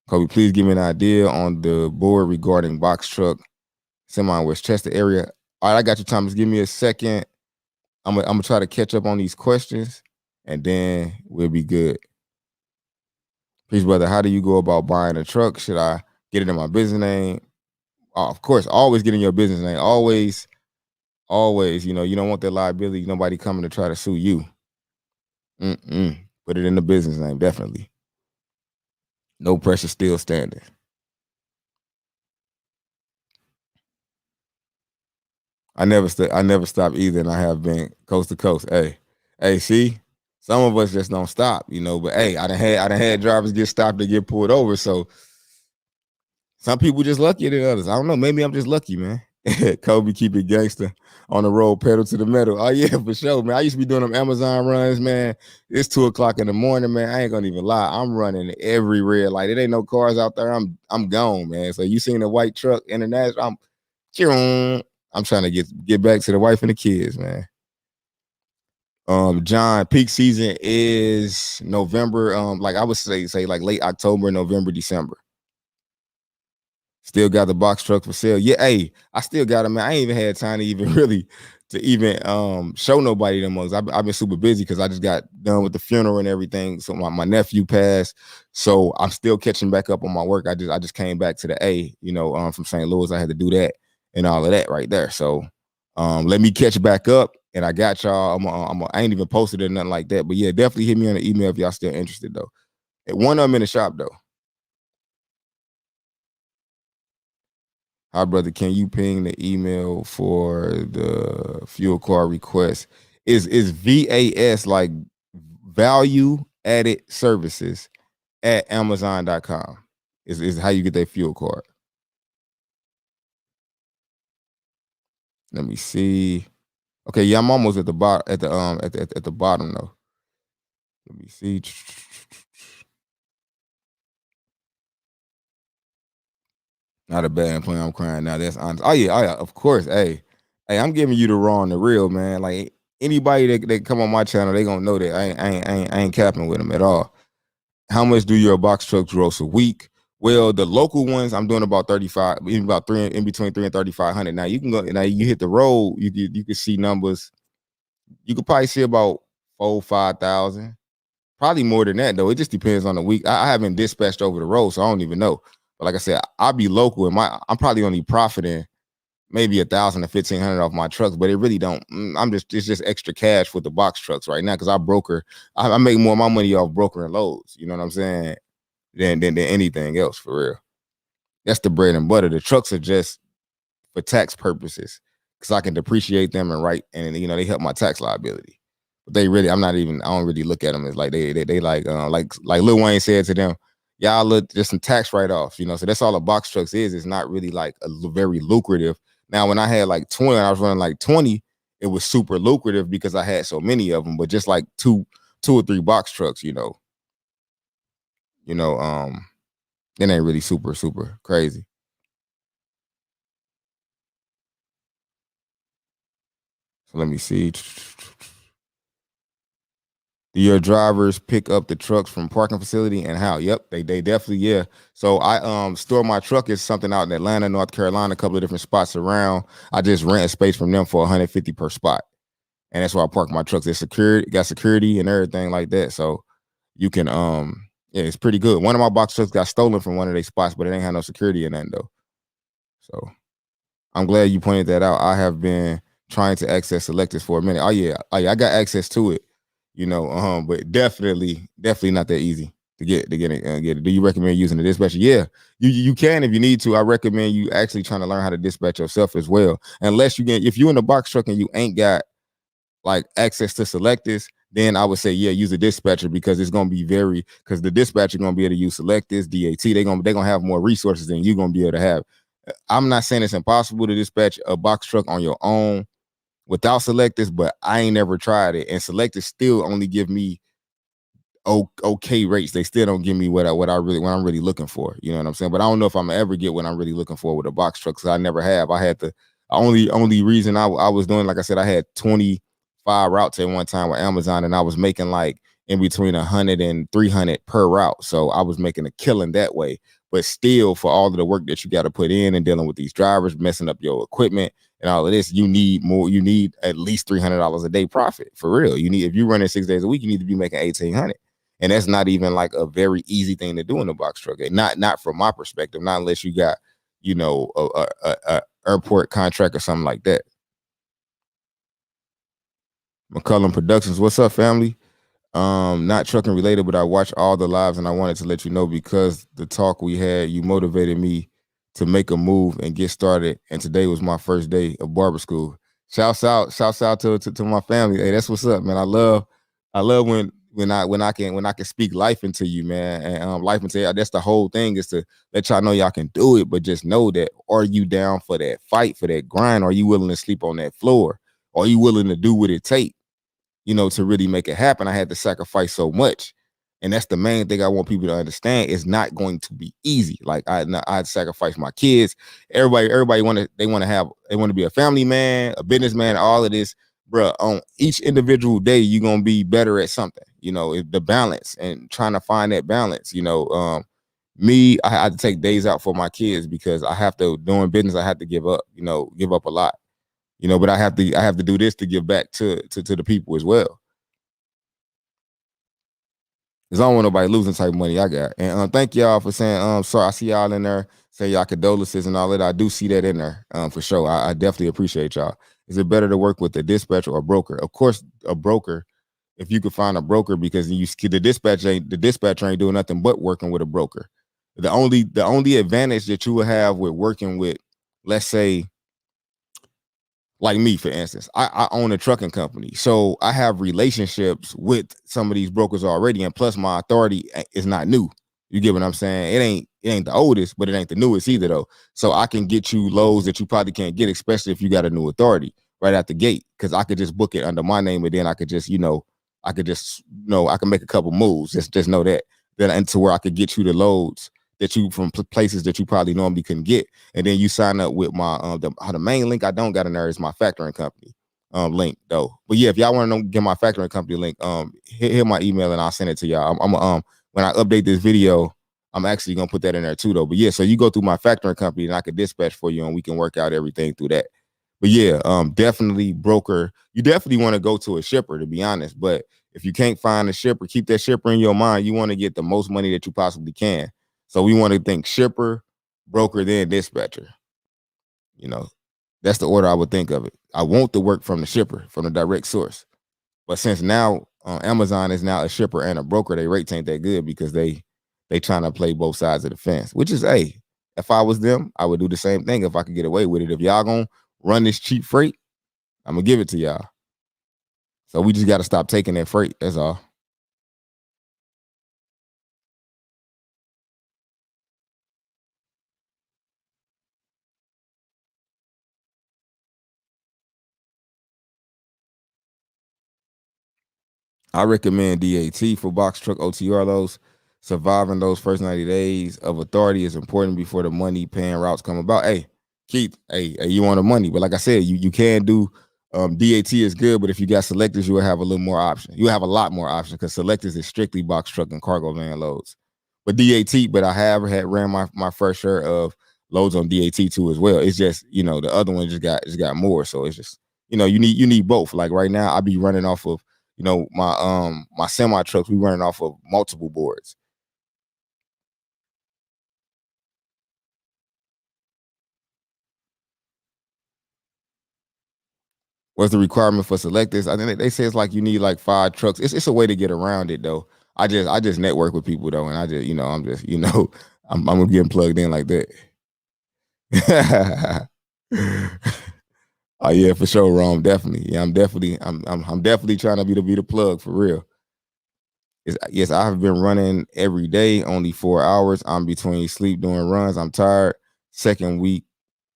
Coby, please give me an idea on the board regarding box truck, semi Westchester area. All right, I got you, Thomas. Give me a second. I'm gonna try to catch up on these questions, and then we'll be good. Please, brother, how do you go about buying a truck? Should I get it in my business name? Of course, always get in your business name. Always, you don't want that liability, nobody coming to try to sue you. Put it in the business name, definitely. No pressure, still standing. I never stop either, and I have been coast to coast. Hey, see, some of us just don't stop, But hey, I done had drivers get stopped and get pulled over. So some people just luckier than others. I don't know. Maybe I'm just lucky, man. Coby, keep it gangster on the road, pedal to the metal. Oh yeah, for sure, man. I used to be doing them Amazon runs, man. It's 2:00 in the morning, man. I ain't gonna even lie. I'm running every red light. It ain't no cars out there. I'm gone, man. So you seen a white truck international? I'm trying to get back to the wife and the kids, man. John, peak season is November. Like I would say like late October, November, December. Still got the box truck for sale. Yeah, hey, I still got them, man. I ain't even had time to even really show nobody them ones. I've been super busy because I just got done with the funeral and everything. So my nephew passed. So I'm still catching back up on my work. I just came back to the A, from St. Louis. I had to do that and all of that right there. So let me catch back up. And I got y'all. I ain't even posted or nothing like that. But yeah, definitely hit me on the email if y'all still interested though. One of them in the shop though. Hi, brother. Can you ping the email for the fuel card request? Is VAS like value added services at Amazon.com? Is how you get that fuel card. Let me see. Okay, yeah, I'm almost at the bottom at the bottom though. Let me see. Not a bad plan. I'm crying now. That's honest. Oh yeah, of course. Hey, I'm giving you the raw and the real, man. Like anybody that come on my channel, they gonna know that I ain't capping with them at all. How much do your box trucks gross a week? Well, the local ones, I'm doing about 35, even about three in between 3 and 3,500. Now you can go now you hit the road, you can see numbers. You could probably see about 4, 5,000. Probably more than that though. It just depends on the week. I haven't dispatched over the road, so I don't even know. But like I said, I'll be local, and I'm probably only profiting maybe 1,000 to 1,500 off my trucks, but it really don't. It's just extra cash with the box trucks right now because I broker. I make more of my money off brokering loads. You know what I'm saying? Than anything else for real. That's the bread and butter. The trucks are just for tax purposes because I can depreciate them and they help my tax liability. But they really, I don't really look at them as like they like Lil Wayne said to them, y'all look just some tax write-offs, so that's all a box trucks is. It's not really like very lucrative. Now, when I had like 20, I was running like 20, it was super lucrative because I had so many of them, but just like two or three box trucks, it ain't really super, super crazy. So let me see. Do your drivers pick up the trucks from parking facility and how? Yep, they definitely, yeah. So I store my truck is something out in Atlanta, North Carolina, a couple of different spots around. I just rent a space from them for 150 per spot. And that's where I park my trucks. It's got security and everything like that. So you can yeah, it's pretty good. One of my box trucks got stolen from one of their spots, but it ain't had no security in that though. So I'm glad you pointed that out. I have been trying to access selectors for a minute. Oh yeah, I got access to it, but definitely not that easy to get it. Do you recommend using the dispatcher? Yeah, you can if you need to. I recommend you actually trying to learn how to dispatch yourself as well. Unless if you in a box truck and you ain't got like access to selectors, then I would say yeah, use a dispatcher because it's gonna be because the dispatcher gonna be able to use selectors, DAT. They're gonna have more resources than you're gonna be able to have. I'm not saying it's impossible to dispatch a box truck on your own without selectors, but I ain't never tried it. And selectors still only give me okay rates. They still don't give me what I'm really looking for. You know what I'm saying? But I don't know if I'm ever get what I'm really looking for with a box truck. So I never have. I had the only reason I was doing, like I said, I had 25 routes at one time with Amazon, and I was making like in between 100 and 300 per route. So I was making a killing that way. But still, for all of the work that you got to put in and dealing with these drivers, messing up your equipment and all of this, you need more. You need at least $300 a day profit for real. If you're running 6 days a week, you need to be making 1,800. And that's not even like a very easy thing to do in a box truck. And not from my perspective, not unless you got, a airport contract or something like that. McCullum Productions, what's up, family? Not trucking related, but I watched all the lives and I wanted to let you know because the talk we had, you motivated me to make a move and get started. And today was my first day of barber school. Shouts out to my family. Hey, that's what's up, man. I love when I can speak life into you, man. And life into you. That's the whole thing, is to let y'all know y'all can do it, but just know that, are you down for that fight, for that grind? Are you willing to sleep on that floor? Are you willing to do what it takes? To really make it happen? I had to sacrifice so much. And that's the main thing I want people to understand. It's not going to be easy. Like I had to sacrifice my kids. Everybody want to be a family man, a businessman, all of this, bro. On each individual day, you're going to be better at something, the balance and trying to find that balance, I had to take days out for my kids because doing business, I have to give up a lot. But I have to do this to give back to the people as well. Because I don't want nobody losing type of money I got. And thank y'all for saying, sorry, I see y'all in there saying y'all condolences and all that. I do see that in there for sure. I definitely appreciate y'all. Is it better to work with a dispatcher or a broker? Of course, a broker, if you could find a broker, because the dispatcher ain't doing nothing but working with a broker. The only advantage that you will have with working with, let's say, like me, for instance, I own a trucking company. So I have relationships with some of these brokers already. And plus my authority is not new. You get what I'm saying? It ain't the oldest, but it ain't the newest either though. So I can get you loads that you probably can't get, especially if you got a new authority right out the gate. Cause I could just book it under my name, and then I could just, I can make a couple moves. Just know that. Then, and to where I could get you the loads that you from places that you probably normally couldn't get. And then you sign up with my the main link I don't got in there is my factoring company link though. But yeah, if y'all want to get my factoring company link, hit my email and I'll send it to y'all. I'm when I update this video, I'm actually gonna put that in there too though. But yeah, so you go through my factoring company and I can dispatch for you and we can work out everything through that. But yeah, definitely broker. You definitely want to go to a shipper to be honest. But if you can't find a shipper, keep that shipper in your mind. You want to get the most money that you possibly can. So we want to think shipper, broker, then dispatcher. You know, that's the order I would think of it. I want the work from the shipper, from the direct source. But since now Amazon is now a shipper and a broker, they rates ain't that good because they trying to play both sides of the fence, which is, hey, if I was them, I would do the same thing if I could get away with it. If y'all gonna run this cheap freight, I'm gonna give it to y'all. So we just got to stop taking that freight. That's all. I recommend DAT for box truck OTR loads. Surviving those first 90 days of authority is important before the money paying routes come about. Hey, Keith, hey, you want the money. But like I said, you can do DAT is good, but if you got selectors, you will have a little more option. You have a lot more options because selectors is strictly box truck and cargo van loads. But DAT, but I have ran my first share of loads on DAT too as well. It's just, the other one just got more. So it's just, you need both. Like right now, I be running off of my semi trucks, we running off of multiple boards. What's the requirement for selectors? I think they say it's like you need like 5 trucks. It's a way to get around it though. I just network with people though, and I just I'm just I'm getting plugged in like that. Oh yeah, for sure, Rome. Definitely. Yeah, I'm definitely trying to be the plug for real. Yes, I have been running every day, only 4 hours. I'm between sleep doing runs. I'm tired. Second week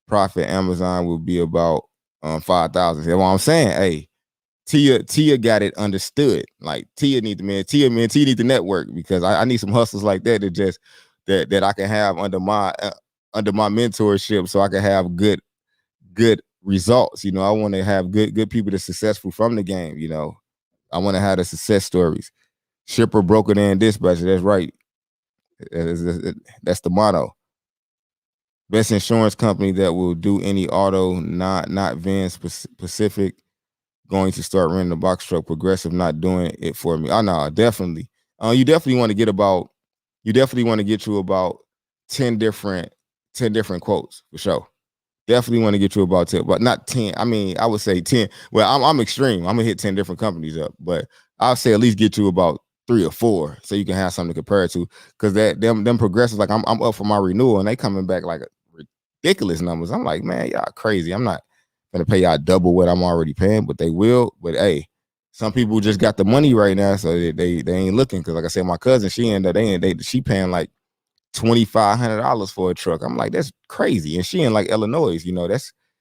profit Amazon will be about 5,000. That's what I'm saying. Hey, Tia got it understood. Like Tia need Tia need the network because I need some hustles like that to just that I can have under my mentorship so I can have good results. I want to have good people that's successful from the game. I want to have the success stories. Shipper, broker, and dispatcher. That's right. That's the motto. Best insurance company that will do any auto, not van specific. Going to start renting a box truck. Progressive not doing it for me. Oh no, definitely. You definitely want to get about. You definitely want to get you about 10 different quotes for sure. Definitely want to get you about 10, but not 10. I mean, I would say 10. Well, I'm extreme. I'm gonna hit 10 different companies up, but I'll say at least get you about 3 or 4 so you can have something to compare it to. Because them progressives, like I'm up for my renewal and they coming back like ridiculous numbers. I'm like, man, y'all crazy. I'm not gonna pay y'all double what I'm already paying, but they will. But hey, some people just got the money right now, so they ain't looking. Because like I said, my cousin, she paying like $2,500 for a truck. I'm like, that's crazy. And she in like Illinois,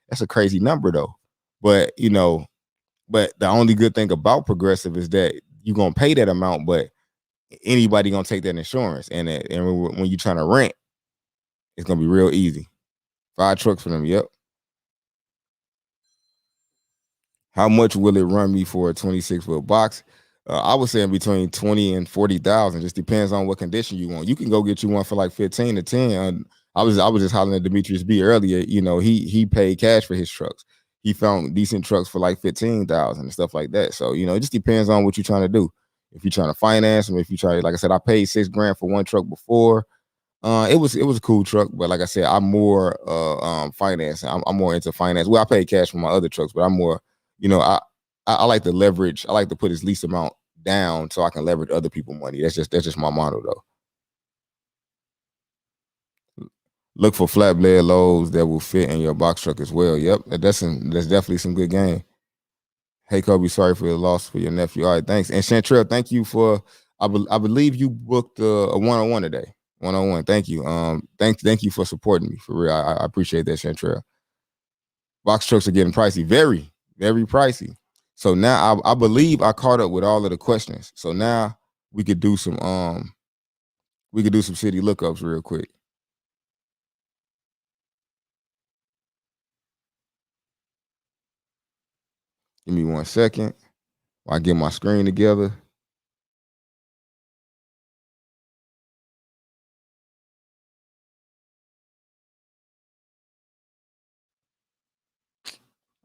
that's a crazy number though. But but the only good thing about Progressive is that you're gonna pay that amount, but anybody gonna take that insurance. And when you're trying to rent, it's gonna be real easy. 5 trucks for them. Yep. How much will it run me for a 26-foot box? I was saying between 20 and 40,000. Just depends on what condition you want. You can go get you one for like 15 to 10. I was just hollering at Demetrius B earlier. He paid cash for his trucks. He found decent trucks for like 15,000 and stuff like that. So it just depends on what you're trying to do. If you're trying to finance them, if you try, like I said, I paid $6,000 for one truck before. It was a cool truck, but like I said, I'm more financing. I'm more into finance. Well, I paid cash for my other trucks, but I'm more, I like to leverage. I like to put as least amount down so I can leverage other people's money. That's just my motto though. Look for flatbed loads that will fit in your box truck as well. Yep, that's definitely some good game. Hey Coby, sorry for the loss for your nephew. All right, thanks. And Chantrell, thank you for. I believe you booked a one-on-one today. One-on-one. Thank you. Thank you for supporting me for real. I appreciate that, Chantrell. Box trucks are getting pricey, very, very pricey. So now I believe I caught up with all of the questions. So now we could do some We could do some city lookups real quick. Give me 1 second while I get my screen together.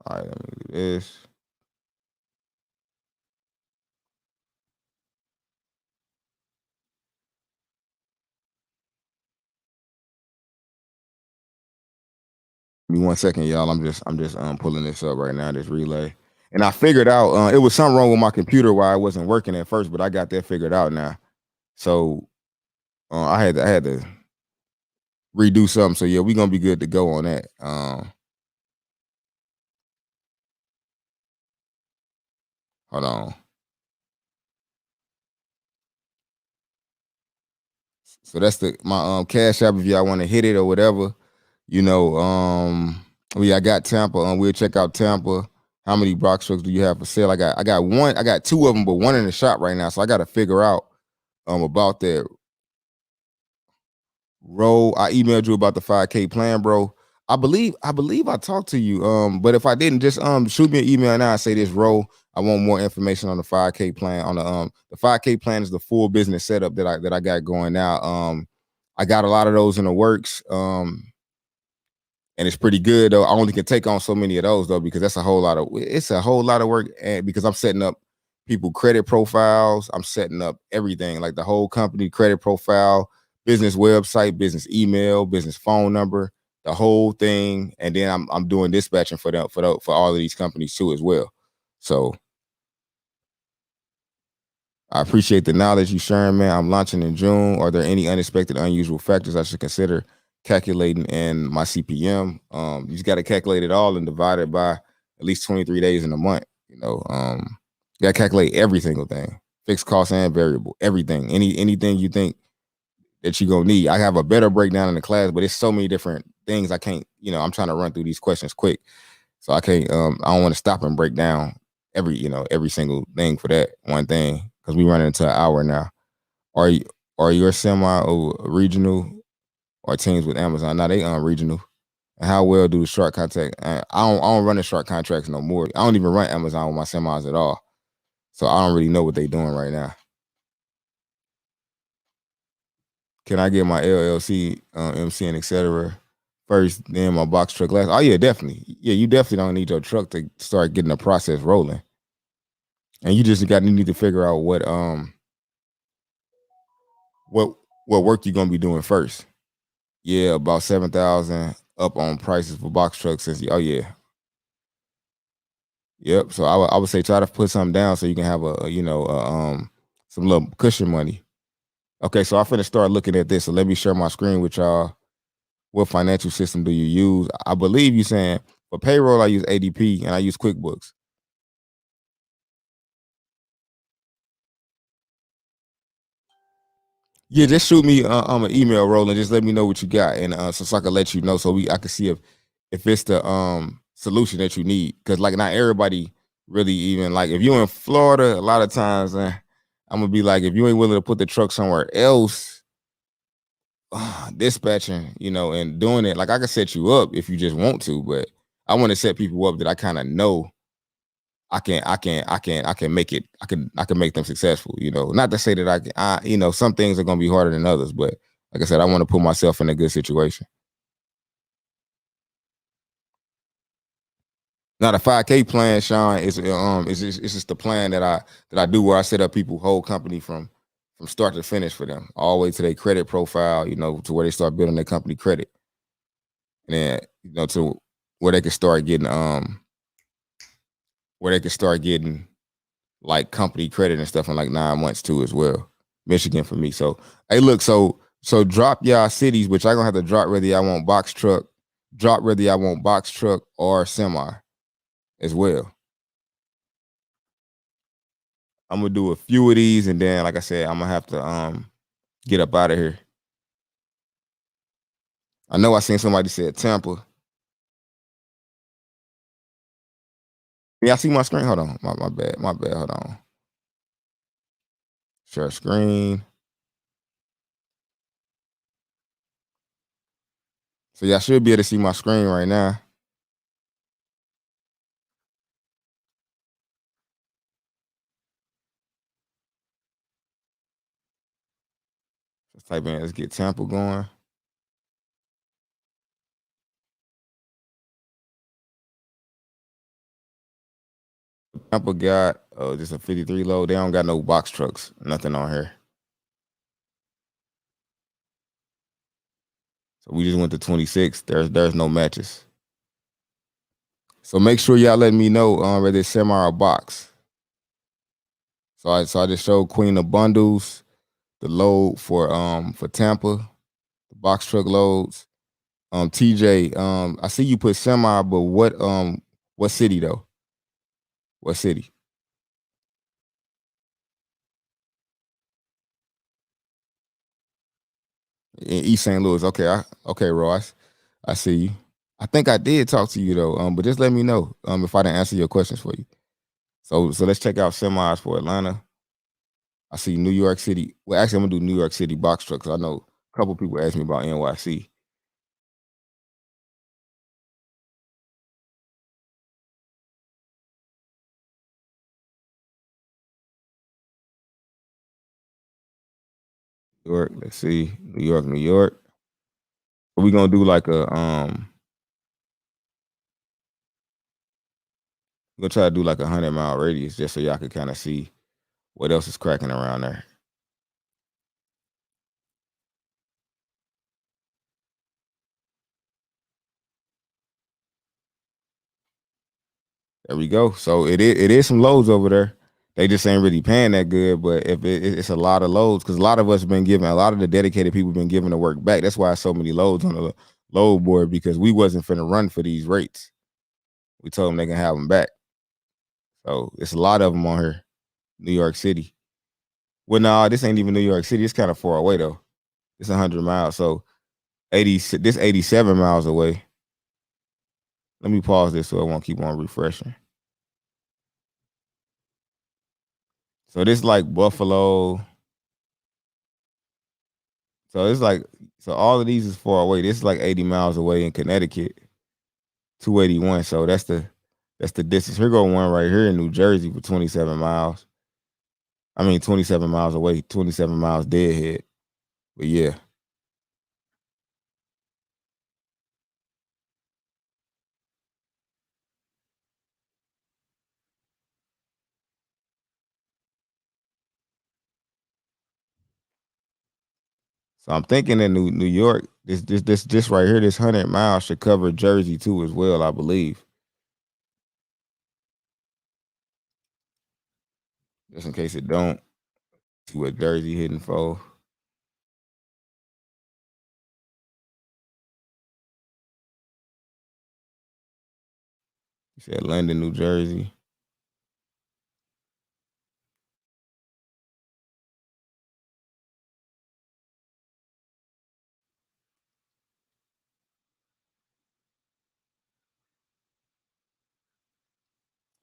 All right, let me do this. Give me 1 second, y'all. I'm just pulling this up right now, this relay. And I figured out it was something wrong with my computer why it wasn't working at first, but I got that figured out now. So I had to redo something. So yeah, we're gonna be good to go on that. Hold on. So that's my cash app if y'all want to hit it or whatever. You know, I got Tampa. We'll check out Tampa. How many box trucks do you have for sale? I got one. I got two of them, but one in the shop right now. So I got to figure out about that. Roll. I emailed you about the 5K plan, bro. I believe I talked to you. But if I didn't, just shoot me an email now and say this, Roll. I want more information on the 5K plan. On the 5K plan is the full business setup that I got going now. I got a lot of those in the works. And it's pretty good though. I only can take on so many of those though because it's a whole lot of work, and because I'm setting up people credit profiles, I'm setting up everything like the whole company credit profile, business website, business email, business phone number, the whole thing, and then I'm doing dispatching for them for all of these companies too as well. So I appreciate the knowledge you sharing, man. I'm launching in June. Are there any unexpected, unusual factors I should consider calculating in my CPM? You just got to calculate it all and divide it by at least 23 days in a month. You got to calculate every single thing, fixed cost and variable, everything. Anything you think that you're gonna need. I have a better breakdown in the class, but it's so many different things I can't. I'm trying to run through these questions quick, so I can't. I don't want to stop and break down every single thing for that one thing because we running into an hour now. Are you are your semi or regional or teams with Amazon? Now they regional. And how well do the short contract? I don't run the short contracts no more. I don't even run Amazon with my semis at all. So I don't really know what they're doing right now. Can I get my LLC, MC, and etc. first, then my box truck last? Oh yeah, definitely. Yeah, you definitely don't need your truck to start getting the process rolling. And you need to figure out what work you're gonna be doing first. Yeah, about 7,000 up on prices for box trucks since oh yeah. Yep. So I would say try to put something down so you can have some little cushion money. Okay, so I'm finna start looking at this. So let me share my screen with y'all. What financial system do you use? I believe you saying for payroll I use ADP and I use QuickBooks. Yeah, just shoot me an email, Roland. Just let me know what you got, and so I can let you know, so I can see if it's the solution that you need. Because like not everybody really even like if you're in Florida, a lot of times I'm gonna be like if you ain't willing to put the truck somewhere else, dispatching, and doing it. Like I can set you up if you just want to, but I want to set people up that I kind of know I can make it. I can make them successful. Not to say that some things are gonna be harder than others, but like I said, I want to put myself in a good situation. Now the 5K plan, Sean, is just the plan that I do where I set up people whole company from start to finish for them, all the way to their credit profile, to where they start building their company credit, and then to where they can start getting like company credit and stuff in like 9 months too as well. Michigan for me. So hey, look, so drop y'all cities, which I gonna have to drop whether I want box truck or semi as well. I'm gonna do a few of these and then like I said, I'm gonna have to get up out of here. I know I seen somebody said Tampa. Yeah, I see my screen. Hold on. My bad. My bad. Hold on. Share screen. So y'all should be able to see my screen right now. Let's type in, let's get Tampa going. Tampa got just a 53 load. They don't got no box trucks, nothing on here. So we just went to 26. There's no matches. So make sure y'all let me know whether it's semi or box. So I just showed Queen of Bundles, the load for Tampa, the box truck loads. TJ, I see you put semi, but what city though? What city? In East St. Louis. Okay, okay, Ross. I see you. I think I did talk to you though. But just let me know if I didn't answer your questions for you. So let's check out semis for Atlanta. I see New York City. Well, actually, I'm gonna do New York City box trucks. I know a couple people asked me about NYC. New York. Let's see. New York, New York. We're gonna do like we're gonna try to do like 100-mile radius just so y'all can kind of see what else is cracking around there. There we go. So it is some loads over there. They just ain't really paying that good, but if it's a lot of loads, because a lot of us have been giving, a lot of the dedicated people been giving the work back. That's why so many loads on the load board, because we wasn't finna run for these rates. We told them they can have them back. So it's a lot of them on here. New York City. Well, no, this ain't even New York City. It's kind of far away though. It's 100 miles. So 80. This 87 miles away. Let me pause this so I won't keep on refreshing. So this like Buffalo. So it's like, so all of these is far away. This is like 80 miles away in Connecticut, 281. So that's the distance. Here go one right here in New Jersey for 27 miles. I mean 27 miles away, 27 miles deadhead. But yeah. So I'm thinking in New York, this right here, this 100 miles should cover Jersey too as well, I believe. Just in case it don't. See what Jersey hitting for. You said London, New Jersey.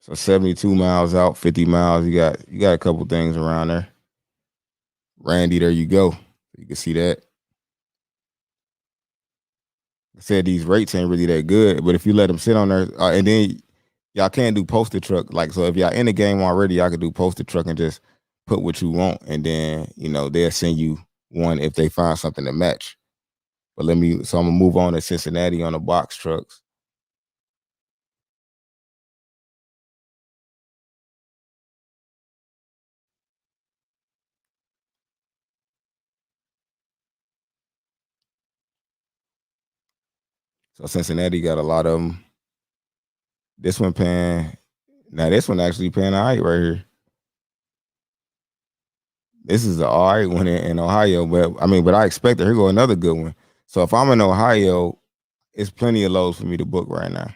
So 72 miles out, 50 miles. You got a couple things around there. Randy, there you go. You can see that. I said these rates ain't really that good, but if you let them sit on there, and then y'all can't do posted truck. Like, so if y'all in the game already, y'all can do posted truck and just put what you want, and then they'll send you one if they find something to match. But so I'm gonna move on to Cincinnati on the box trucks. So Cincinnati got a lot of them. This one paying. Now this one actually paying all right right here. This is an all right one in Ohio, but I expect that here go another good one. So if I'm in Ohio, it's plenty of loads for me to book right now.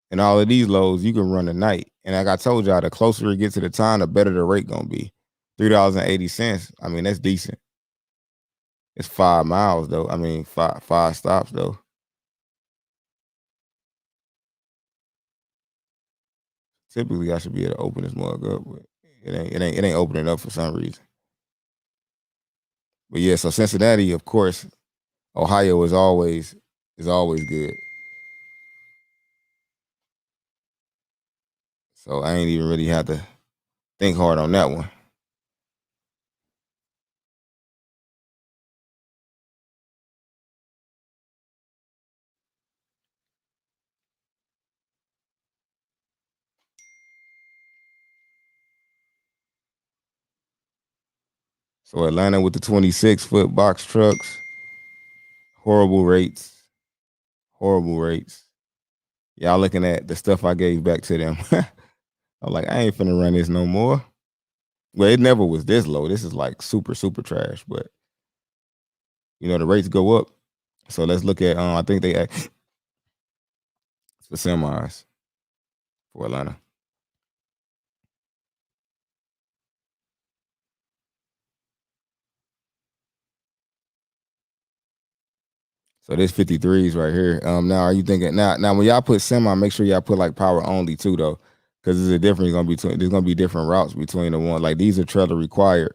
And all of these loads you can run tonight. And like I told y'all, the closer it gets to the time, the better the rate gonna be. $3.80. I mean, that's decent. It's 5 miles though. I mean, five stops though. Typically, I should be able to open this mug up, but it ain't opening up for some reason. But yeah, so Cincinnati, of course, Ohio is always is always good. So I ain't even really had to think hard on that one. So Atlanta with the 26-foot box trucks, horrible rates, horrible rates. Y'all looking at the stuff I gave back to them. I'm like, I ain't finna run this no more. Well, it never was this low. This is like super, super trash. But the rates go up. So let's look at I think they act for semis for Atlanta. So this 53s right here. Now are you thinking now when y'all put semi, make sure y'all put like power only too though. Because there's a difference gonna be there's gonna be different routes between the one. Like these are trailer required.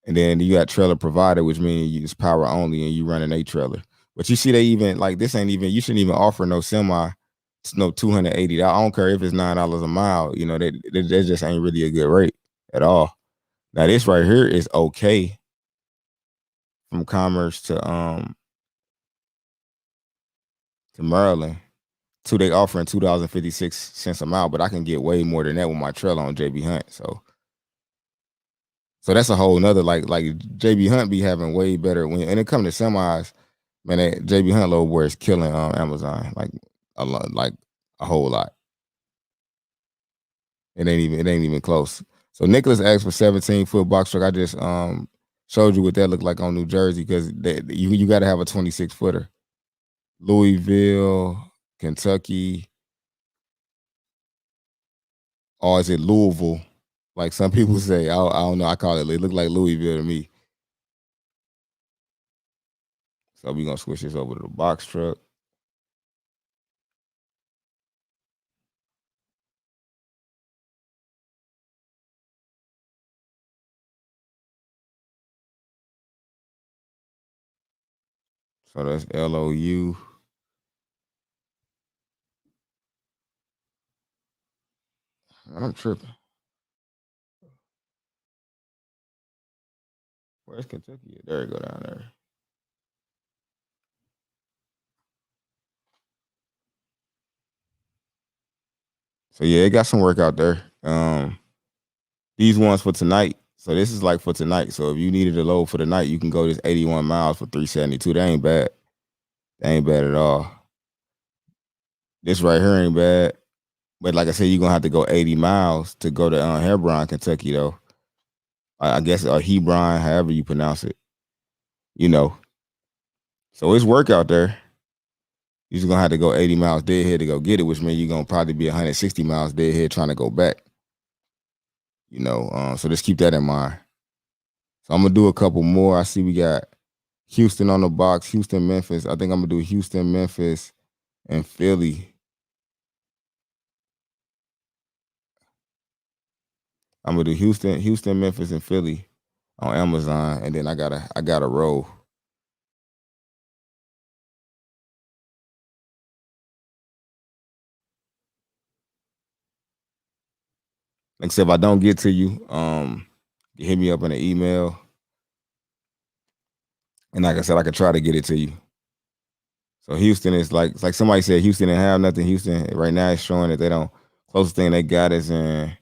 And then you got trailer provided, which means you use power only and you running a trailer. But you see, they even like this ain't even you shouldn't even offer no semi. It's no $280. I don't care if it's $9 a mile. That just ain't really a good rate at all. Now this right here is okay from Commerce to Maryland. They offering $2.56 a mile, but I can get way more than that with my trailer on JB Hunt. So that's a whole nother like JB Hunt be having way better when it comes to semis. Man, that JB Hunt low boy is killing Amazon like a lot, like a whole lot. It ain't even close. So Nicholas asked for 17-foot box truck. I just showed you what that looked like on New Jersey because you got to have a 26-footer. Louisville, Kentucky, or is it Louisville? Like some people say, I don't know. I call it. It look like Louisville to me. So we gonna switch this over to the box truck. So that's LOU. Man, I'm tripping. Where's Kentucky? There you go down there. So yeah, it got some work out there. These ones for tonight. So this is like for tonight. So if you needed a load for the night, you can go this 81 miles for 372. That ain't bad. That ain't bad at all. This right here ain't bad. But like I said, you're gonna have to go 80 miles to go to Hebron, Kentucky, though. I guess or Hebron, however you pronounce it. You know. So it's work out there. You're just gonna have to go 80 miles deadhead to go get it, which means you're gonna probably be 160 miles deadhead trying to go back. So just keep that in mind. So I'm gonna do a couple more. I see we got Houston on the box, Houston, Memphis. I think I'm gonna do Houston, Memphis, and Philly. I'm gonna do Houston, Memphis, and Philly on Amazon, and then I gotta roll. Like I said, if I don't get to you, you hit me up in an email, and like I said, I can try to get it to you. So Houston is like it's like somebody said Houston didn't have nothing. Houston right now is showing that they don't. Closest thing they got is in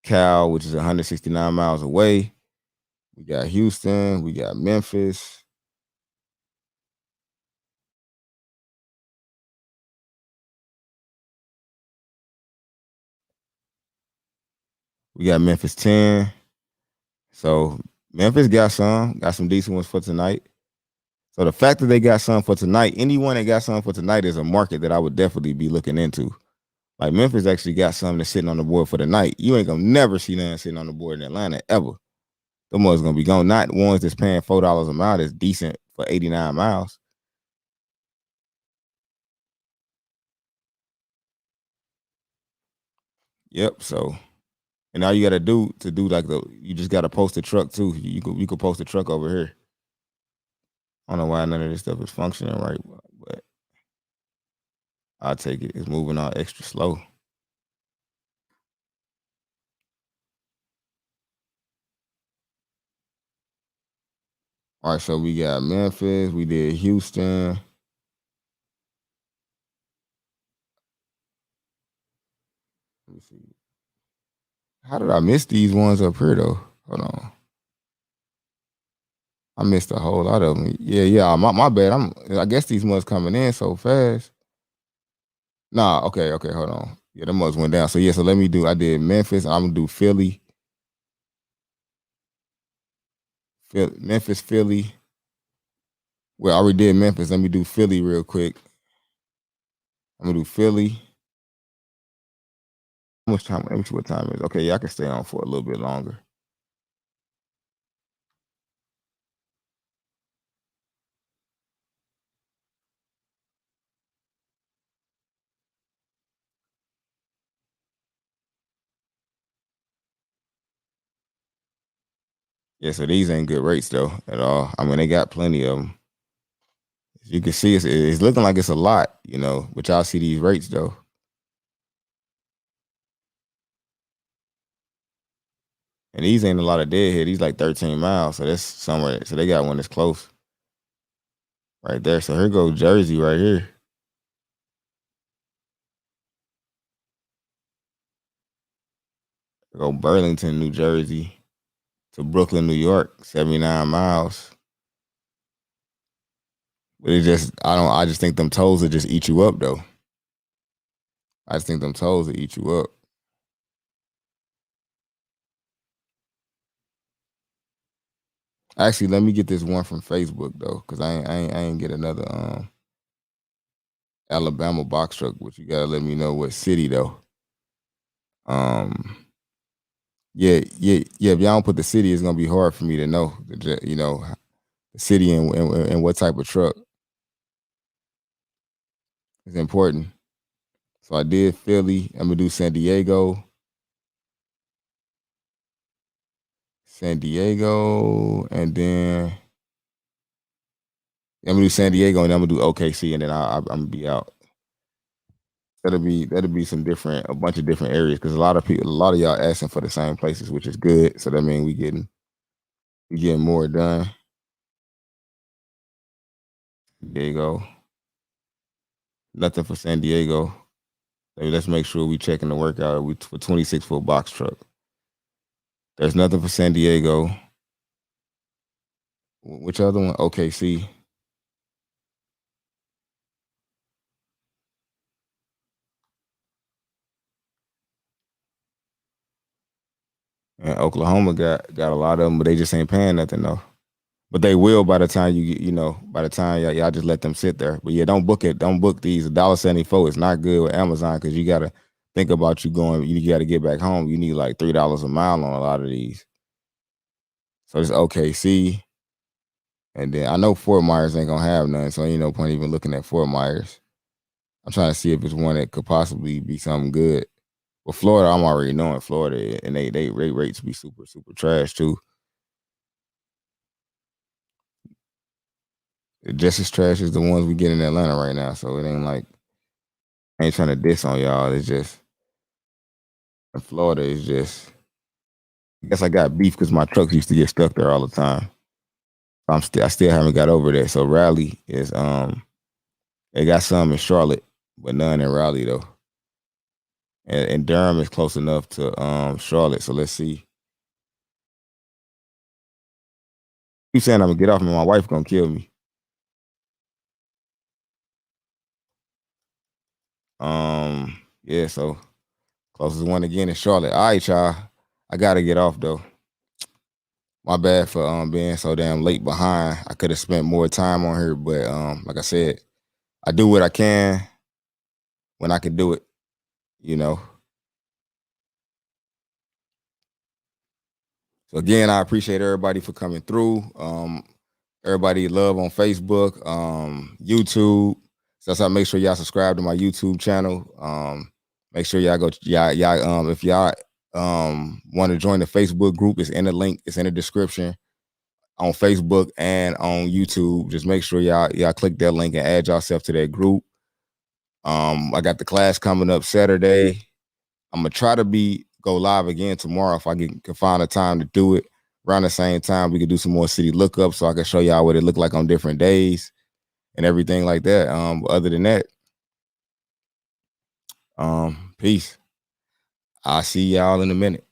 Cal, which is 169 miles away. We got Houston, we got Memphis. We got Memphis 10. So Memphis got some decent ones for tonight. So the fact that they got some for tonight, anyone that got some for tonight is a market that I would definitely be looking into. Like Memphis actually got something that's sitting on the board for the night. You ain't gonna never see nothing sitting on the board in Atlanta ever. The ones gonna be gone. Not ones that's paying $4 a mile that's decent for 89 miles. Yep. So and all you gotta do to do like you just gotta post a truck too. You could post a truck over here. I don't know why none of this stuff is functioning right, but I'll take it. It's moving all extra slow. All right, so we got Memphis. We did Houston. Let me see. How did I miss these ones up here though? Hold on. I missed a whole lot of them. Yeah. My bad. I guess these must coming in so fast. Nah, okay, hold on. Yeah, them must went down. So yeah, so let me do. I did Memphis. I'm gonna do Philly. Memphis, Philly. Well, I already did Memphis. Let me do Philly real quick. I'm gonna do Philly. How much time? Let me see what time it is. Okay, yeah, I can stay on for a little bit longer. Yeah, so these ain't good rates though at all. I mean, they got plenty of them. As you can see, it's looking like it's a lot, but y'all see these rates though. And these ain't a lot of deadhead. These like 13 miles. So that's somewhere. So they got one that's close right there. So here goes Jersey right here. Go Burlington, New Jersey to Brooklyn, New York, 79 miles. But I just think them tolls will just eat you up though. I just think them tolls will eat you up. Actually, let me get this one from Facebook though, because I ain't get another Alabama box truck, but you gotta let me know what city though. Yeah. If y'all don't put the city, it's gonna be hard for me to know. The city and what type of truck is important. So I did Philly. I'm gonna do San Diego, and then I'm gonna do San Diego, and then I'm gonna do OKC, and then I'm gonna be out. That'll be a bunch of different areas because a lot of y'all asking for the same places, which is good. So that means we getting more done. There you go. Nothing for San Diego. Let's make sure we checking the workout. We for 26-foot box truck. There's nothing for San Diego. Which other one? OKC. And Oklahoma got a lot of them, but they just ain't paying nothing though. But they will by the time you get, by the time y'all just let them sit there. But yeah, don't book it. Don't book these. $1.74 is not good with Amazon because you gotta think about you going. You gotta get back home. You need like $3 a mile on a lot of these. So it's OKC, and then I know Fort Myers ain't gonna have none, so ain't no point even looking at Fort Myers. I'm trying to see if it's one that could possibly be something good. Well, Florida, I'm already knowing Florida, and they rates be super super trash too. Just as trash as the ones we get in Atlanta right now. So it ain't like I ain't trying to diss on y'all. It's just in Florida is just. I guess I got beef because my trucks used to get stuck there all the time. I still haven't got over that. So Raleigh is they got some in Charlotte, but none in Raleigh though. And Durham is close enough to Charlotte. So let's see. Keep saying I'm gonna get off, and my wife gonna kill me. Yeah. So closest one again is Charlotte. All right, y'all. I gotta get off though. My bad for being so damn late behind. I could have spent more time on here, but like I said, I do what I can when I can do it. You know. So again, I appreciate everybody for coming through. Everybody love on Facebook, YouTube. So make sure y'all subscribe to my YouTube channel. Make sure y'all go, if y'all want to join the Facebook group, it's in the link, it's in the description. on Facebook and on YouTube. Just make sure y'all click that link and add yourself to that group. I got the class coming up Saturday. I'm gonna try to go live again tomorrow if I can find a time to do it. Around the same time, we could do some more city lookups so I can show y'all what it looked like on different days and everything like that. Other than that, peace. I'll see y'all in a minute.